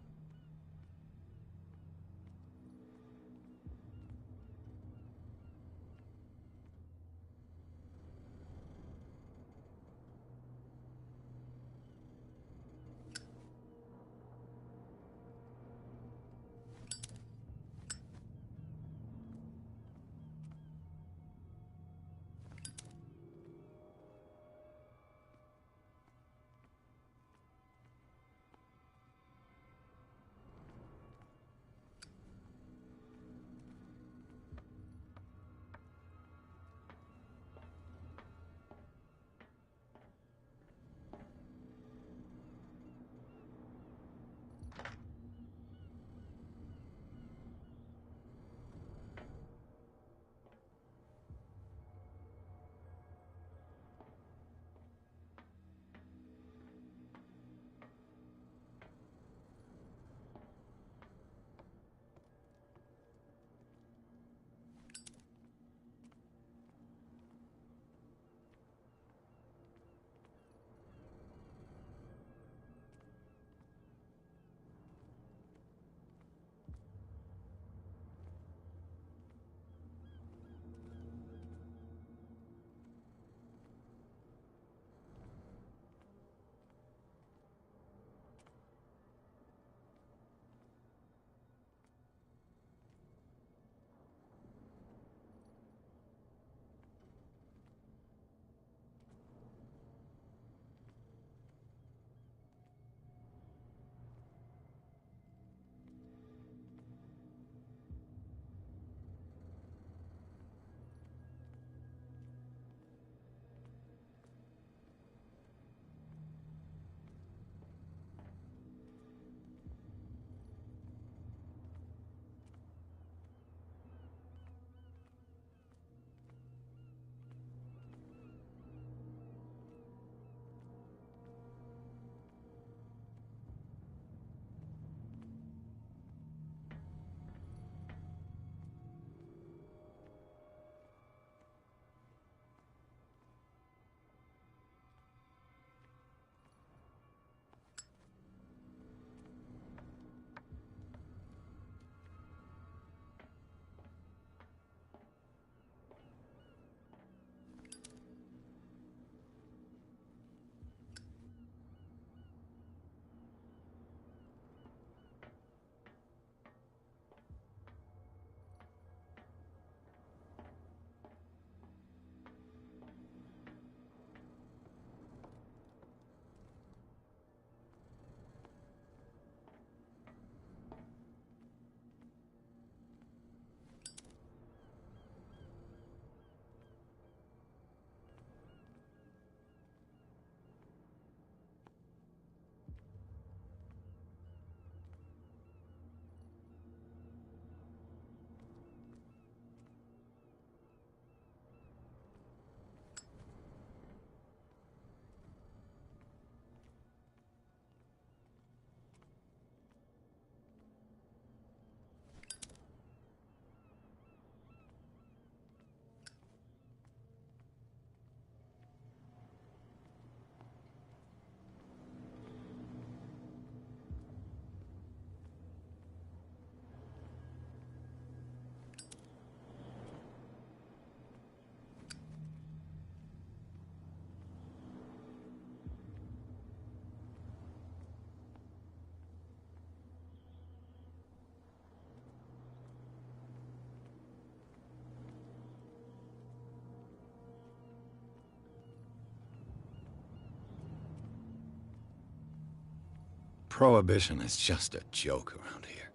Prohibition is just a joke around here.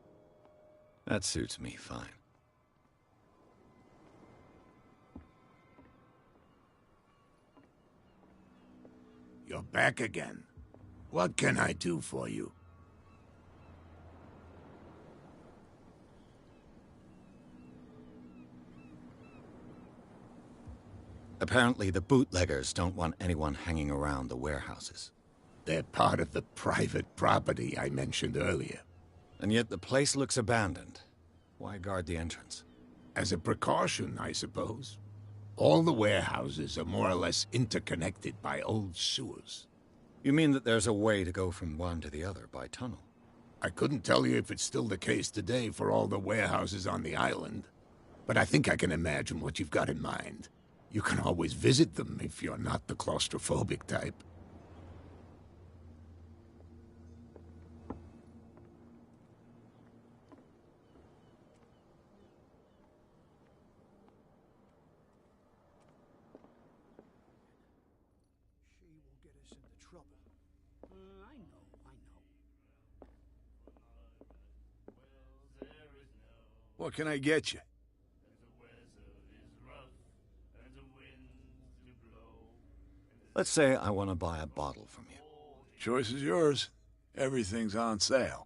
That suits me fine. You're back again. What can I do for you? Apparently, the bootleggers don't want anyone hanging around the warehouses. They're part of the private property I mentioned earlier. And yet the place looks abandoned. Why guard the entrance? As a precaution, I suppose. All the warehouses are more or less interconnected by old sewers. You mean that there's a way to go from one to the other by tunnel? I couldn't tell you if it's still the case today for all the warehouses on the island, but I think I can imagine what you've got in mind. You can always visit them if you're not the claustrophobic type. She will get us into trouble. I know. What can I get you? Let's say I want to buy a bottle from you. Choice is yours. Everything's on sale.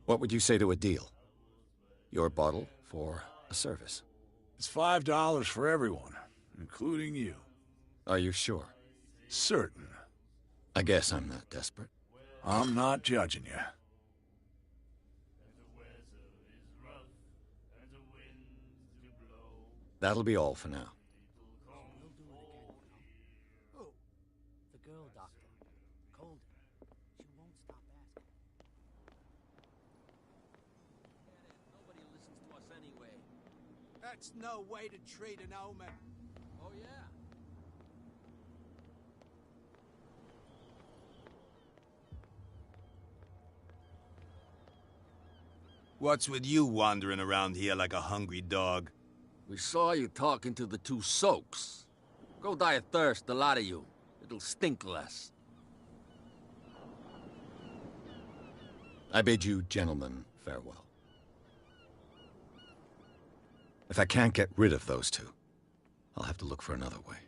What would you say to a deal? Your bottle for a service. It's $5 for everyone, including you. Are you sure? Certain. I guess I'm not desperate. I'm not judging you. That'll be all for now. Oh, the girl doctor. Colden. She won't stop asking. Nobody listens to us anyway. That's no way to treat an omen. Oh, yeah? What's with you wandering around here like a hungry dog? We saw you talking to the two soaks. Go die of thirst, the lot of you. It'll stink less. I bid you gentlemen farewell. If I can't get rid of those two, I'll have to look for another way.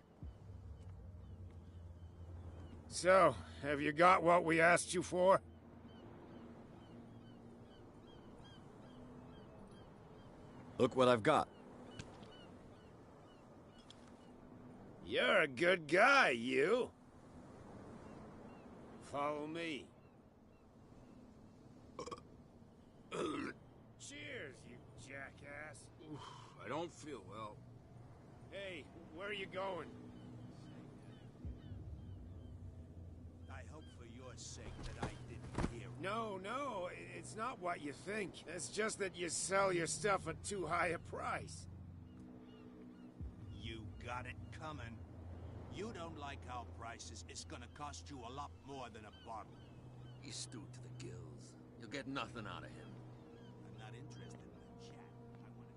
So, have you got what we asked you for? Look what I've got. You're a good guy, you. Follow me. Cheers, you jackass. I don't feel well. Hey, where are you going? I hope for your sake that I didn't hear. No, it's not what you think. It's just that you sell your stuff at too high a price. You got it coming. You don't like our prices. It's gonna cost you a lot more than a bottle. He's stewed to the gills. You'll get nothing out of him. I'm not interested in the chat. I want to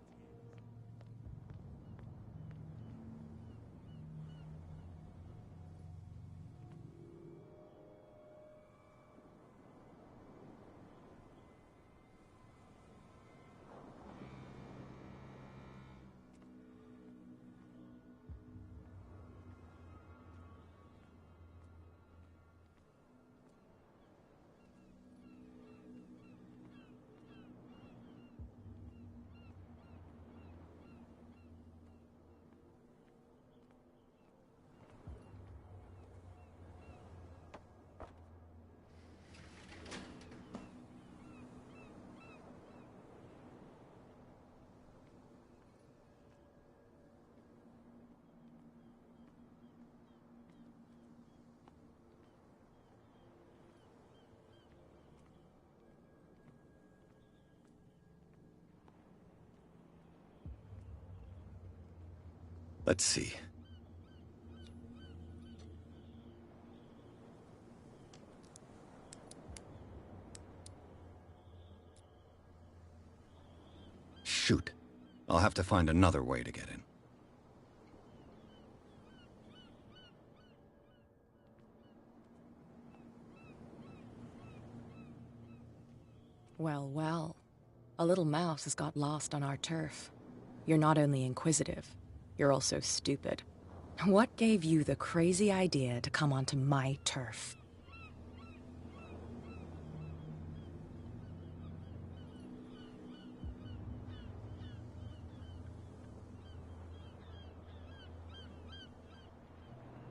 Let's see. Shoot. I'll have to find another way to get in. Well, well. A little mouse has got lost on our turf. You're not only inquisitive, you're also stupid. What gave you the crazy idea to come onto my turf?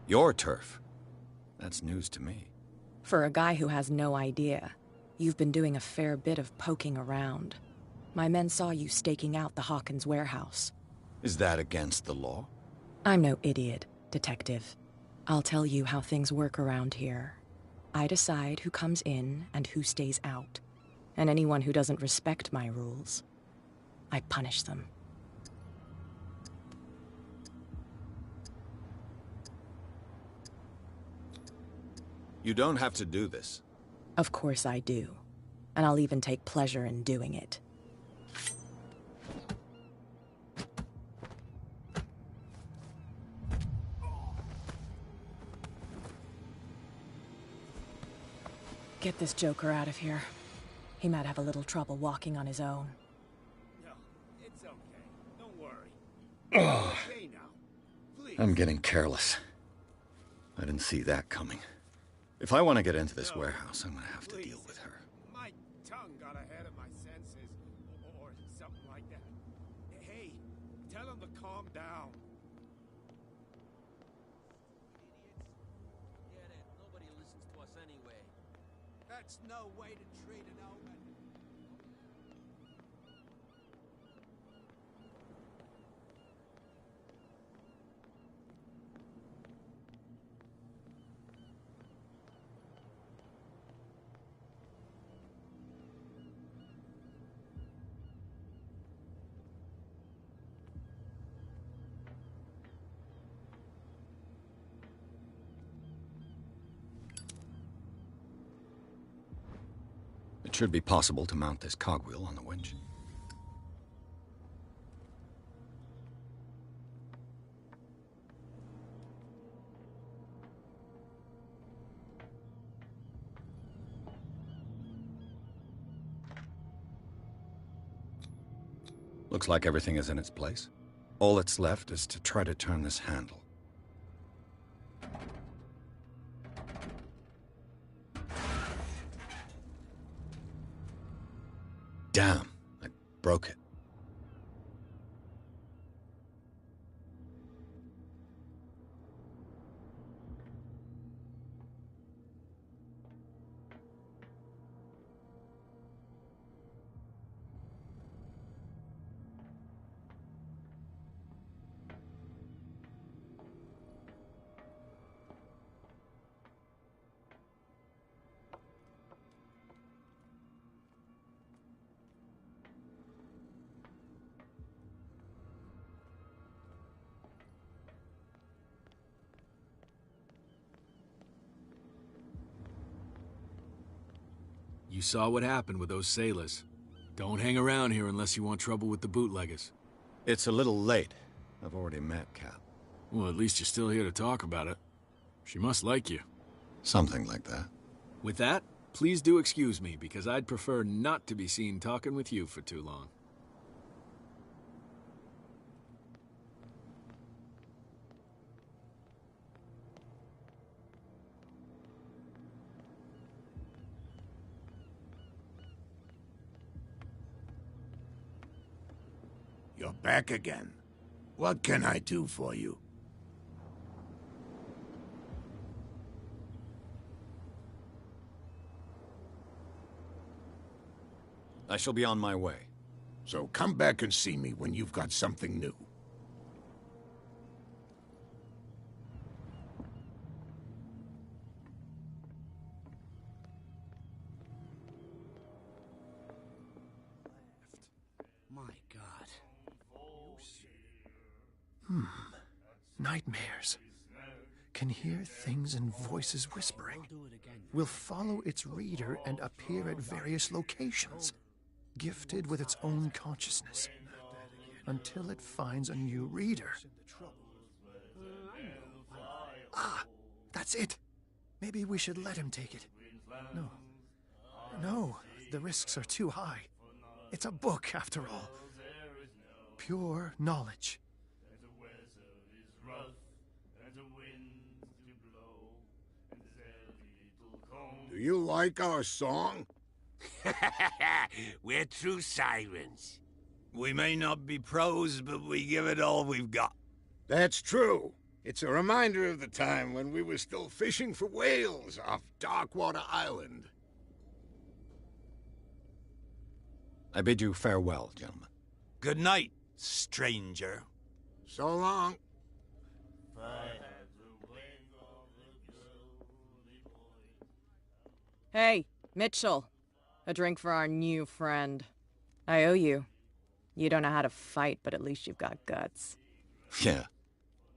Your turf? That's news to me. For a guy who has no idea, you've been doing a fair bit of poking around. My men saw you staking out the Hawkins warehouse. Is that against the law? I'm no idiot, Detective. I'll tell you how things work around here. I decide who comes in and who stays out. And anyone who doesn't respect my rules, I punish them. You don't have to do this. Of course I do. And I'll even take pleasure in doing it. Get this joker out of here. He might have a little trouble walking on his own. No, it's okay. Don't worry. Okay now. Please. I'm getting careless. I didn't see that coming. If I want to get into this warehouse, I'm gonna have to deal with her. My tongue got ahead of my senses, or something like that. Hey, tell him to calm down. Idiots. Get it. Nobody listens to us anyway. That's no way to treat an omen. It should be possible to mount this cogwheel on the winch. Looks like everything is in its place. All that's left is to try to turn this handle. Damn, I broke it. You saw what happened with those sailors. Don't hang around here unless you want trouble with the bootleggers. It's a little late. I've already met Kat. Well, at least you're still here to talk about it. She must like you. Something like that. With that, please do excuse me, because I'd prefer not to be seen talking with you for too long. You're back again. What can I do for you? I shall be on my way. So come back and see me when you've got something new. My God. Nightmares. Can hear things and voices whispering. Will follow its reader and appear at various locations. Gifted with its own consciousness. until it finds a new reader. Ah, that's it. Maybe we should let him take it. No. No, the risks are too high. It's a book, after all. Pure knowledge. Do you like our song? We're true sirens. We may not be pros, but we give it all we've got. That's true. It's a reminder of the time when we were still fishing for whales off Darkwater Island. I bid you farewell, gentlemen. Good night, stranger. So long. Hey, Mitchell. A drink for our new friend. I owe you. You don't know how to fight, but at least you've got guts. Yeah.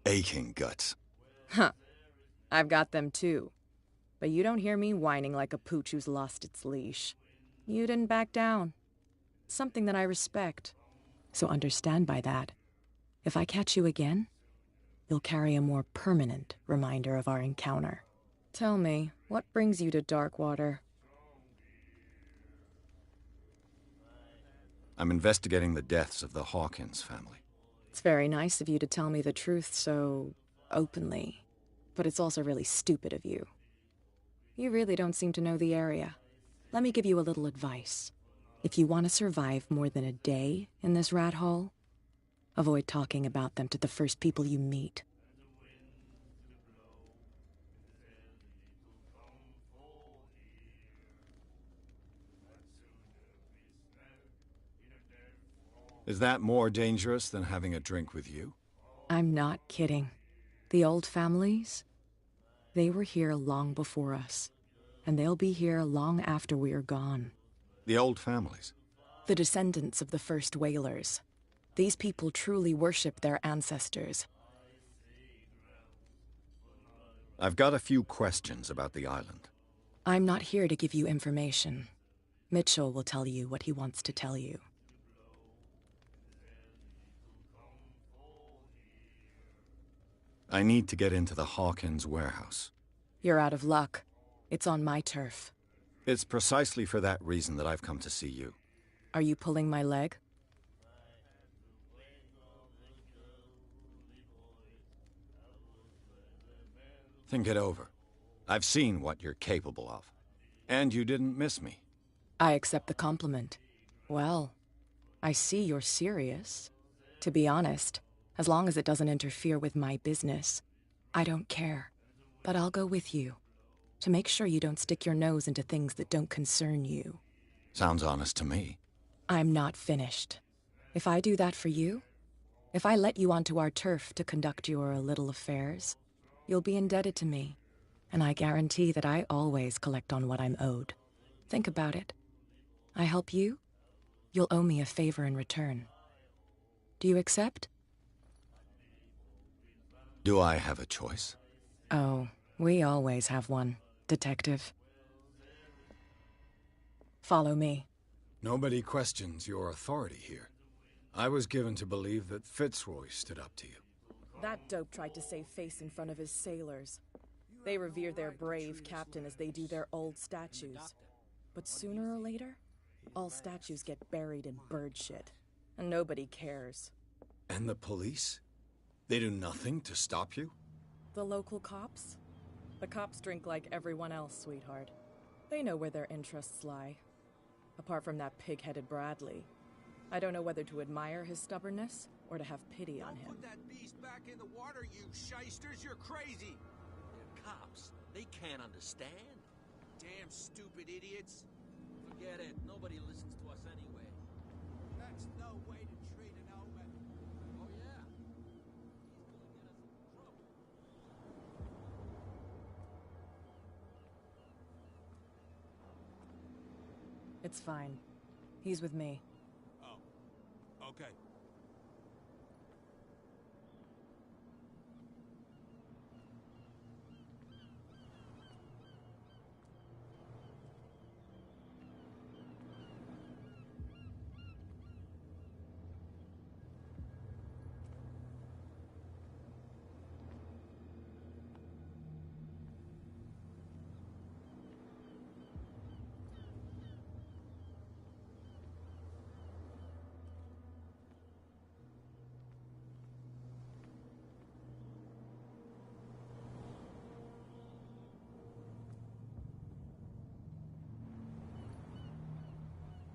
Aching guts. Huh. I've got them too. But you don't hear me whining like a pooch who's lost its leash. You didn't back down. Something that I respect. So understand by that, if I catch you again, you'll carry a more permanent reminder of our encounter. Tell me, what brings you to Darkwater? I'm investigating the deaths of the Hawkins family. It's very nice of you to tell me the truth so openly, but it's also really stupid of you. You really don't seem to know the area. Let me give you a little advice. If you want to survive more than a day in this rat hole, avoid talking about them to the first people you meet. Is that more dangerous than having a drink with you? I'm not kidding. The old families, they were here long before us, and they'll be here long after we are gone. The old families? The descendants of the first whalers. These people truly worship their ancestors. I've got a few questions about the island. I'm not here to give you information. Mitchell will tell you what he wants to tell you. I need to get into the Hawkins warehouse. You're out of luck. It's on my turf. It's precisely for that reason that I've come to see you. Are you pulling my leg? Think it over. I've seen what you're capable of. And you didn't miss me. I accept the compliment. Well, I see you're serious. To be honest, as long as it doesn't interfere with my business, I don't care. But I'll go with you, to make sure you don't stick your nose into things that don't concern you. Sounds honest to me. I'm not finished. If I do that for you, if I let you onto our turf to conduct your little affairs, you'll be indebted to me, and I guarantee that I always collect on what I'm owed. Think about it. I help you, you'll owe me a favor in return. Do you accept? Do I have a choice? Oh, we always have one, Detective. Follow me. Nobody questions your authority here. I was given to believe that Fitzroy stood up to you. That dope tried to save face in front of his sailors. They revere their brave captain as they do their old statues. But sooner or later, all statues get buried in bird shit, and nobody cares. And the police? They do nothing to stop you? The local cops? The cops drink like everyone else, sweetheart. They know where their interests lie. Apart from that pig-headed Bradley, I don't know whether to admire his stubbornness or to have pity on him. Put that beast back in the water, you shysters! You're crazy! They're cops. They can't understand. Damn stupid idiots! Forget it. Nobody listens to us anyway. That's no way to treat an old man. Oh, yeah. He's gonna get us into trouble. It's fine. He's with me. Oh. Okay.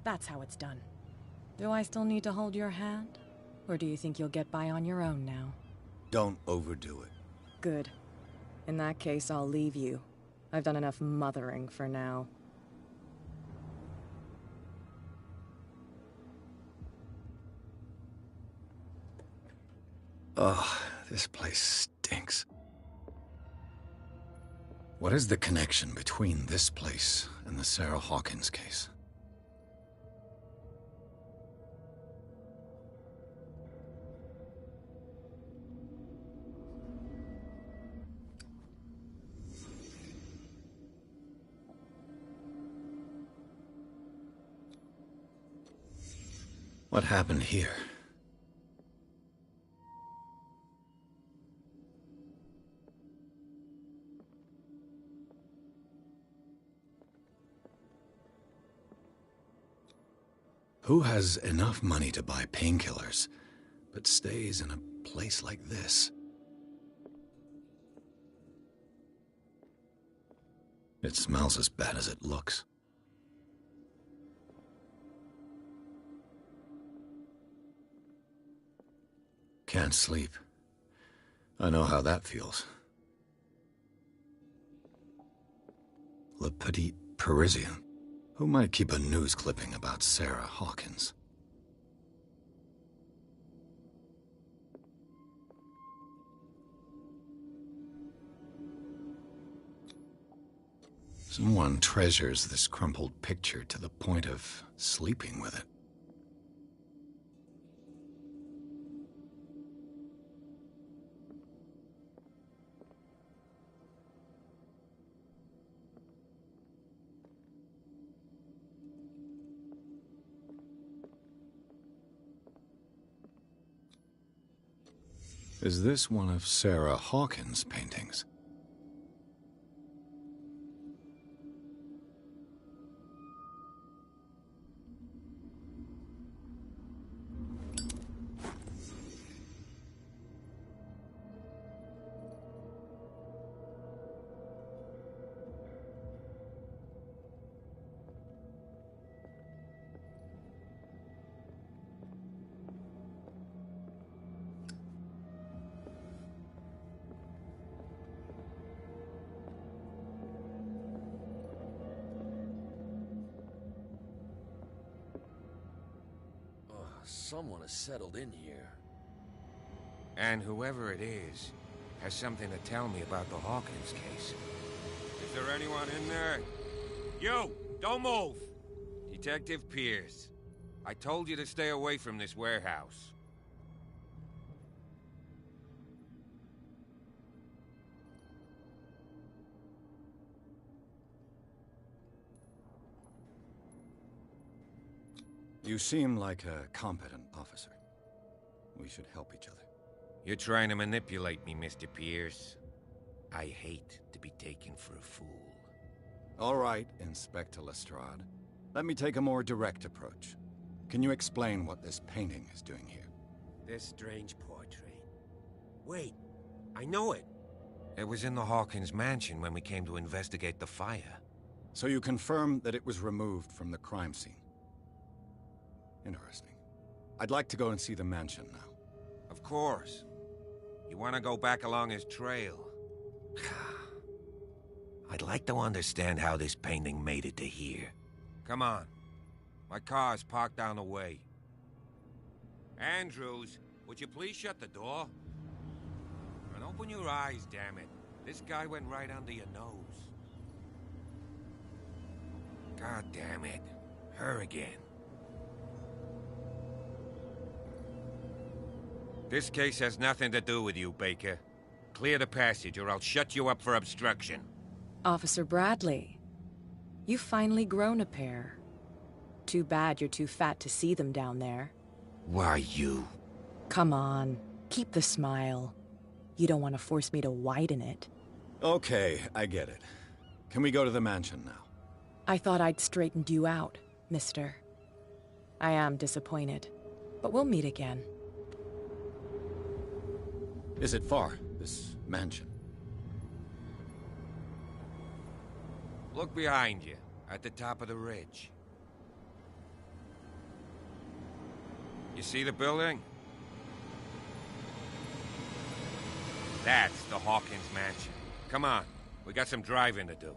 That's how it's done. Do I still need to hold your hand? Or do you think you'll get by on your own now? Don't overdo it. Good. In that case, I'll leave you. I've done enough mothering for now. Ugh, this place stinks. What is the connection between this place and the Sarah Hawkins case? What happened here? Who has enough money to buy painkillers, but stays in a place like this? It smells as bad as it looks. Can't sleep. I know how that feels. Le Petit Parisien. Who might keep a news clipping about Sarah Hawkins? Someone treasures this crumpled picture to the point of sleeping with it. Is this one of Sarah Hawkins' paintings? Someone has settled in here. And whoever it is has something to tell me about the Hawkins case. Is there anyone in there? You! Don't move! Detective Pierce. I told you to stay away from this warehouse. You seem like a competent officer. We should help each other. You're trying to manipulate me, Mr. Pierce. I hate to be taken for a fool. All right, Inspector Lestrade. Let me take a more direct approach. Can you explain what this painting is doing here? This strange portrait. Wait, I know it. It was in the Hawkins mansion when we came to investigate the fire. So you confirm that it was removed from the crime scene? Interesting. I'd like to go and see the mansion now. Of course. You want to go back along his trail? I'd like to understand how this painting made it to here. Come on. My car's parked down the way. Andrews, would you please shut the door? And open your eyes, damn it. This guy went right under your nose. God damn it. Her again. This case has nothing to do with you, Baker. Clear the passage, or I'll shut you up for obstruction. Officer Bradley, you've finally grown a pair. Too bad you're too fat to see them down there. Why, you? Come on, keep the smile. You don't want to force me to widen it. Okay, I get it. Can we go to the mansion now? I thought I'd straightened you out, mister. I am disappointed, but we'll meet again. Is it far, this mansion? Look behind you, at the top of the ridge. You see the building? That's the Hawkins mansion. Come on, we got some driving to do.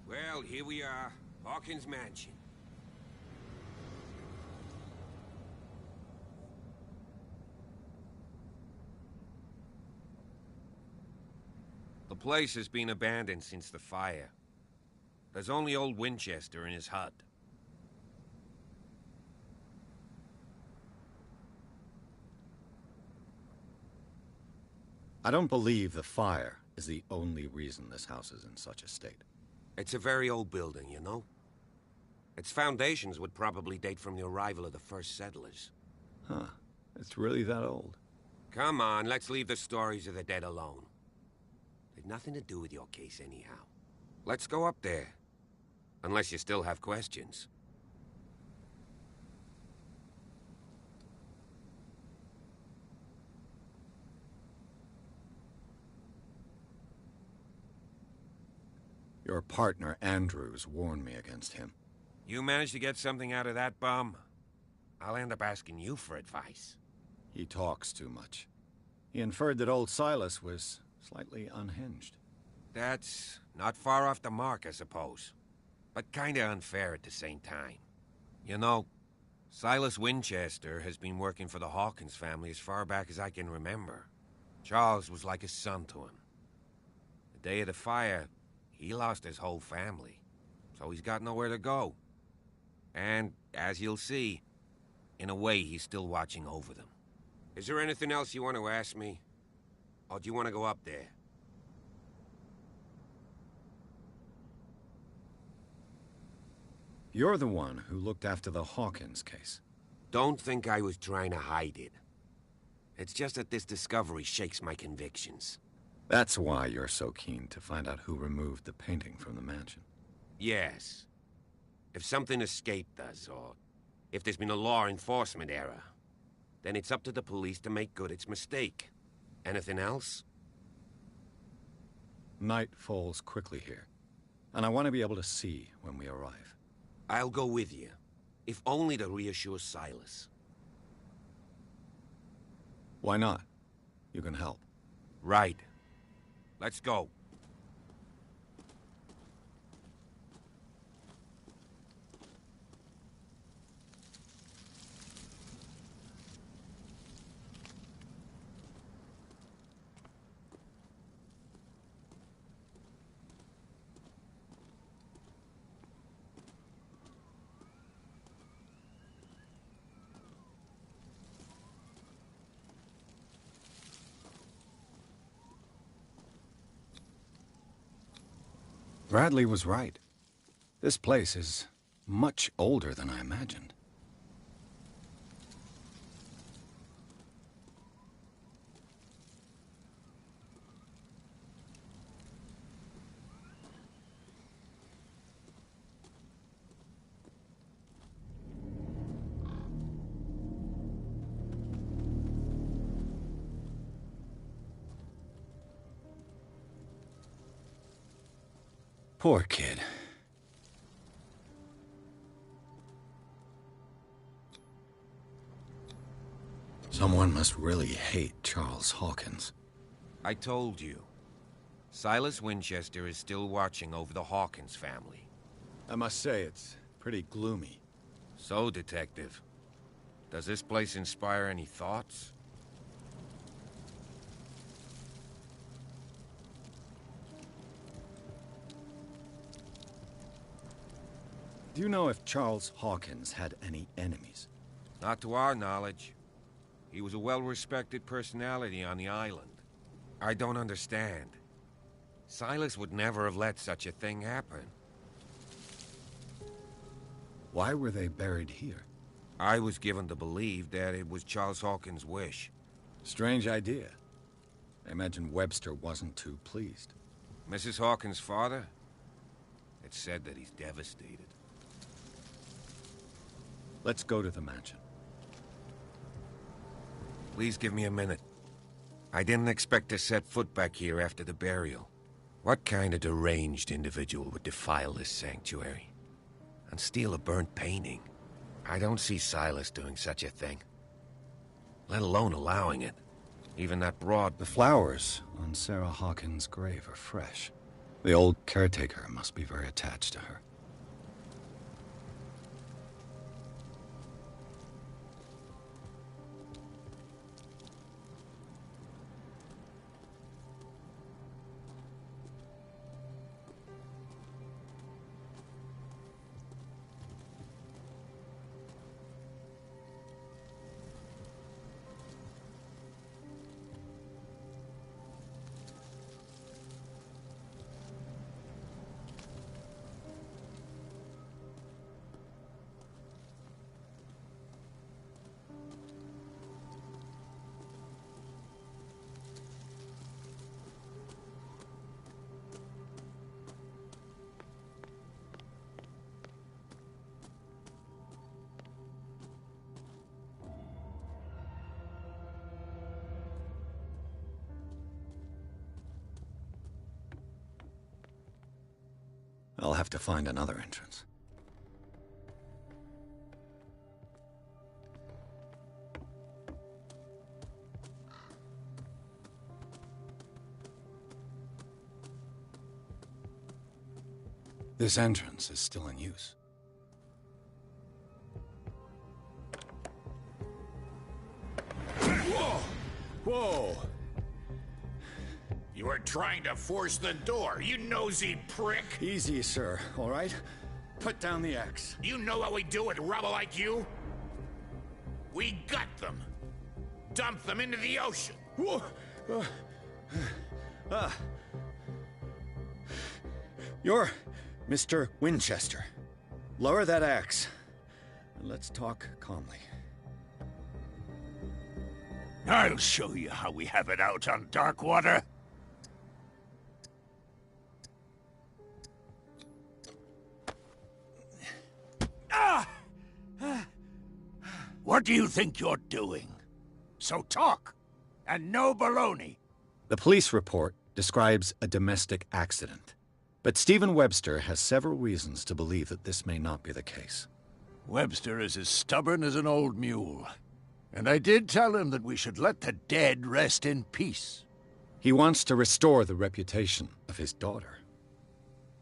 Well, here we are. Hawkins mansion. The place has been abandoned since the fire. There's only old Winchester in his hut. I don't believe the fire is the only reason this house is in such a state. It's a very old building, you know? Its foundations would probably date from the arrival of the first settlers. Huh. It's really that old. Come on, let's leave the stories of the dead alone. They've nothing to do with your case anyhow. Let's go up there. Unless you still have questions. Your partner, Andrews, warned me against him. You managed to get something out of that bum? I'll end up asking you for advice. He talks too much. He inferred that old Silas was slightly unhinged. That's not far off the mark, I suppose. But kinda unfair at the same time. You know, Silas Winchester has been working for the Hawkins family as far back as I can remember. Charles was like a son to him. The day of the fire, he lost his whole family, so he's got nowhere to go. And, as you'll see, in a way, he's still watching over them. Is there anything else you want to ask me? Or do you want to go up there? You're the one who looked after the Hawkins case. Don't think I was trying to hide it. It's just that this discovery shakes my convictions. That's why you're so keen to find out who removed the painting from the mansion. Yes. If something escaped us, or if there's been a law enforcement error, then it's up to the police to make good its mistake. Anything else? Night falls quickly here, and I want to be able to see when we arrive. I'll go with you, if only to reassure Silas. Why not? You can help. Right. Let's go. Bradley was right. This place is much older than I imagined. Poor kid. Someone must really hate Charles Hawkins. I told you. Silas Winchester is still watching over the Hawkins family. I must say, it's pretty gloomy. So, Detective, does this place inspire any thoughts? Do you know if Charles Hawkins had any enemies? Not to our knowledge. He was a well-respected personality on the island. I don't understand. Silas would never have let such a thing happen. Why were they buried here? I was given to believe that it was Charles Hawkins' wish. Strange idea. I imagine Webster wasn't too pleased. Mrs. Hawkins' father? It's said that he's devastated. Let's go to the mansion. Please give me a minute. I didn't expect to set foot back here after the burial. What kind of deranged individual would defile this sanctuary? And steal a burnt painting? I don't see Silas doing such a thing. Let alone allowing it. Even that broad... The flowers on Sarah Hawkins' grave are fresh. The old caretaker must be very attached to her. I'll have to find another entrance. This entrance is still in use. Whoa! Whoa! You are trying to force the door, you nosy prick! Easy, sir, all right? Put down the axe. You know what we do with rubble like you? We gut them. Dump them into the ocean. Whoa! You're Mr. Winchester. Lower that axe, and let's talk calmly. I'll show you how we have it out on Darkwater. What do you think you're doing? So talk, and no baloney. The police report describes a domestic accident, but Stephen Webster has several reasons to believe that this may not be the case. Webster is as stubborn as an old mule, and I did tell him that we should let the dead rest in peace. He wants to restore the reputation of his daughter.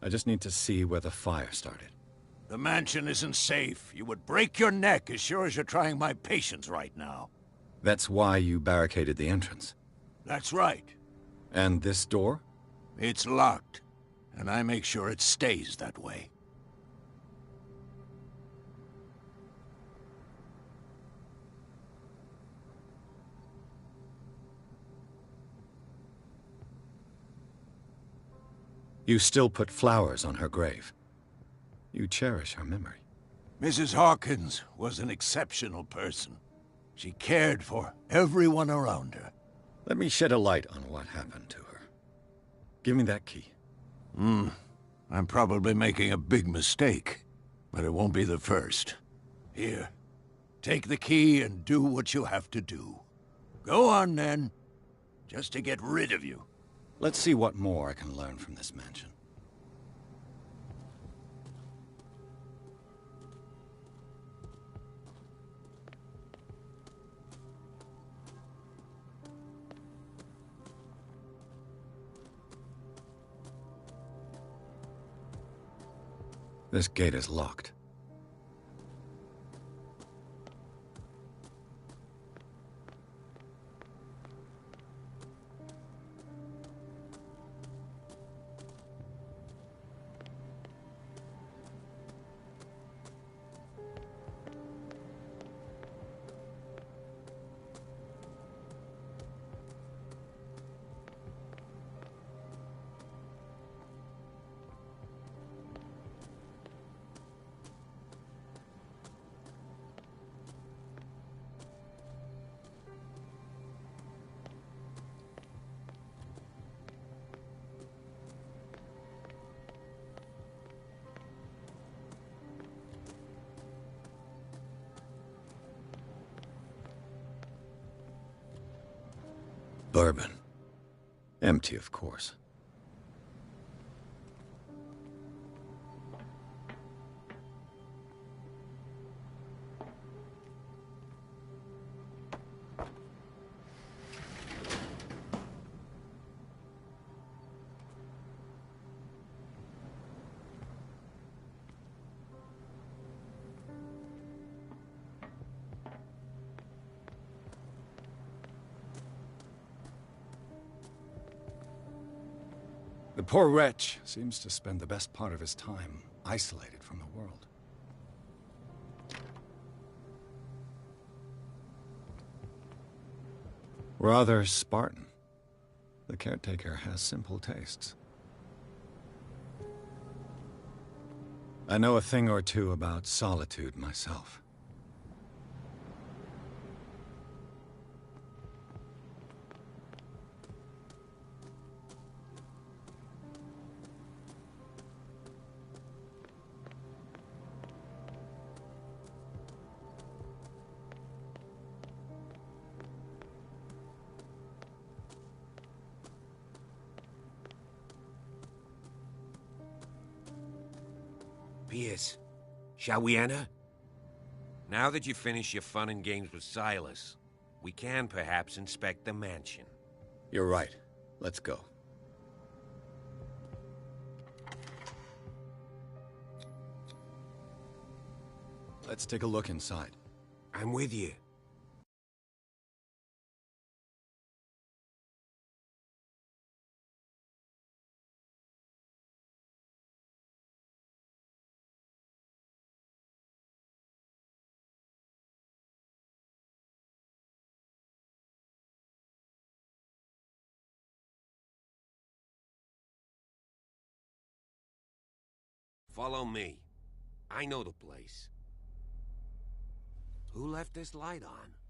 I just need to see where the fire started. The mansion isn't safe. You would break your neck as sure as you're trying my patience right now. That's why you barricaded the entrance? That's right. And this door? It's locked, and I make sure it stays that way. You still put flowers on her grave. You cherish her memory. Mrs. Hawkins was an exceptional person. She cared for everyone around her. Let me shed a light on what happened to her. Give me that key. I'm probably making a big mistake, but it won't be the first. Here, take the key and do what you have to do. Go on, then, just to get rid of you. Let's see what more I can learn from this mansion. This gate is locked. Bourbon. Empty, of course. The poor wretch seems to spend the best part of his time isolated from the world. Rather Spartan. The caretaker has simple tastes. I know a thing or two about solitude myself. Pierce, shall we enter? Now that you've finished your fun and games with Silas, we can perhaps inspect the mansion. You're right. Let's go. Let's take a look inside. I'm with you. Follow me. I know the place. Who left this light on?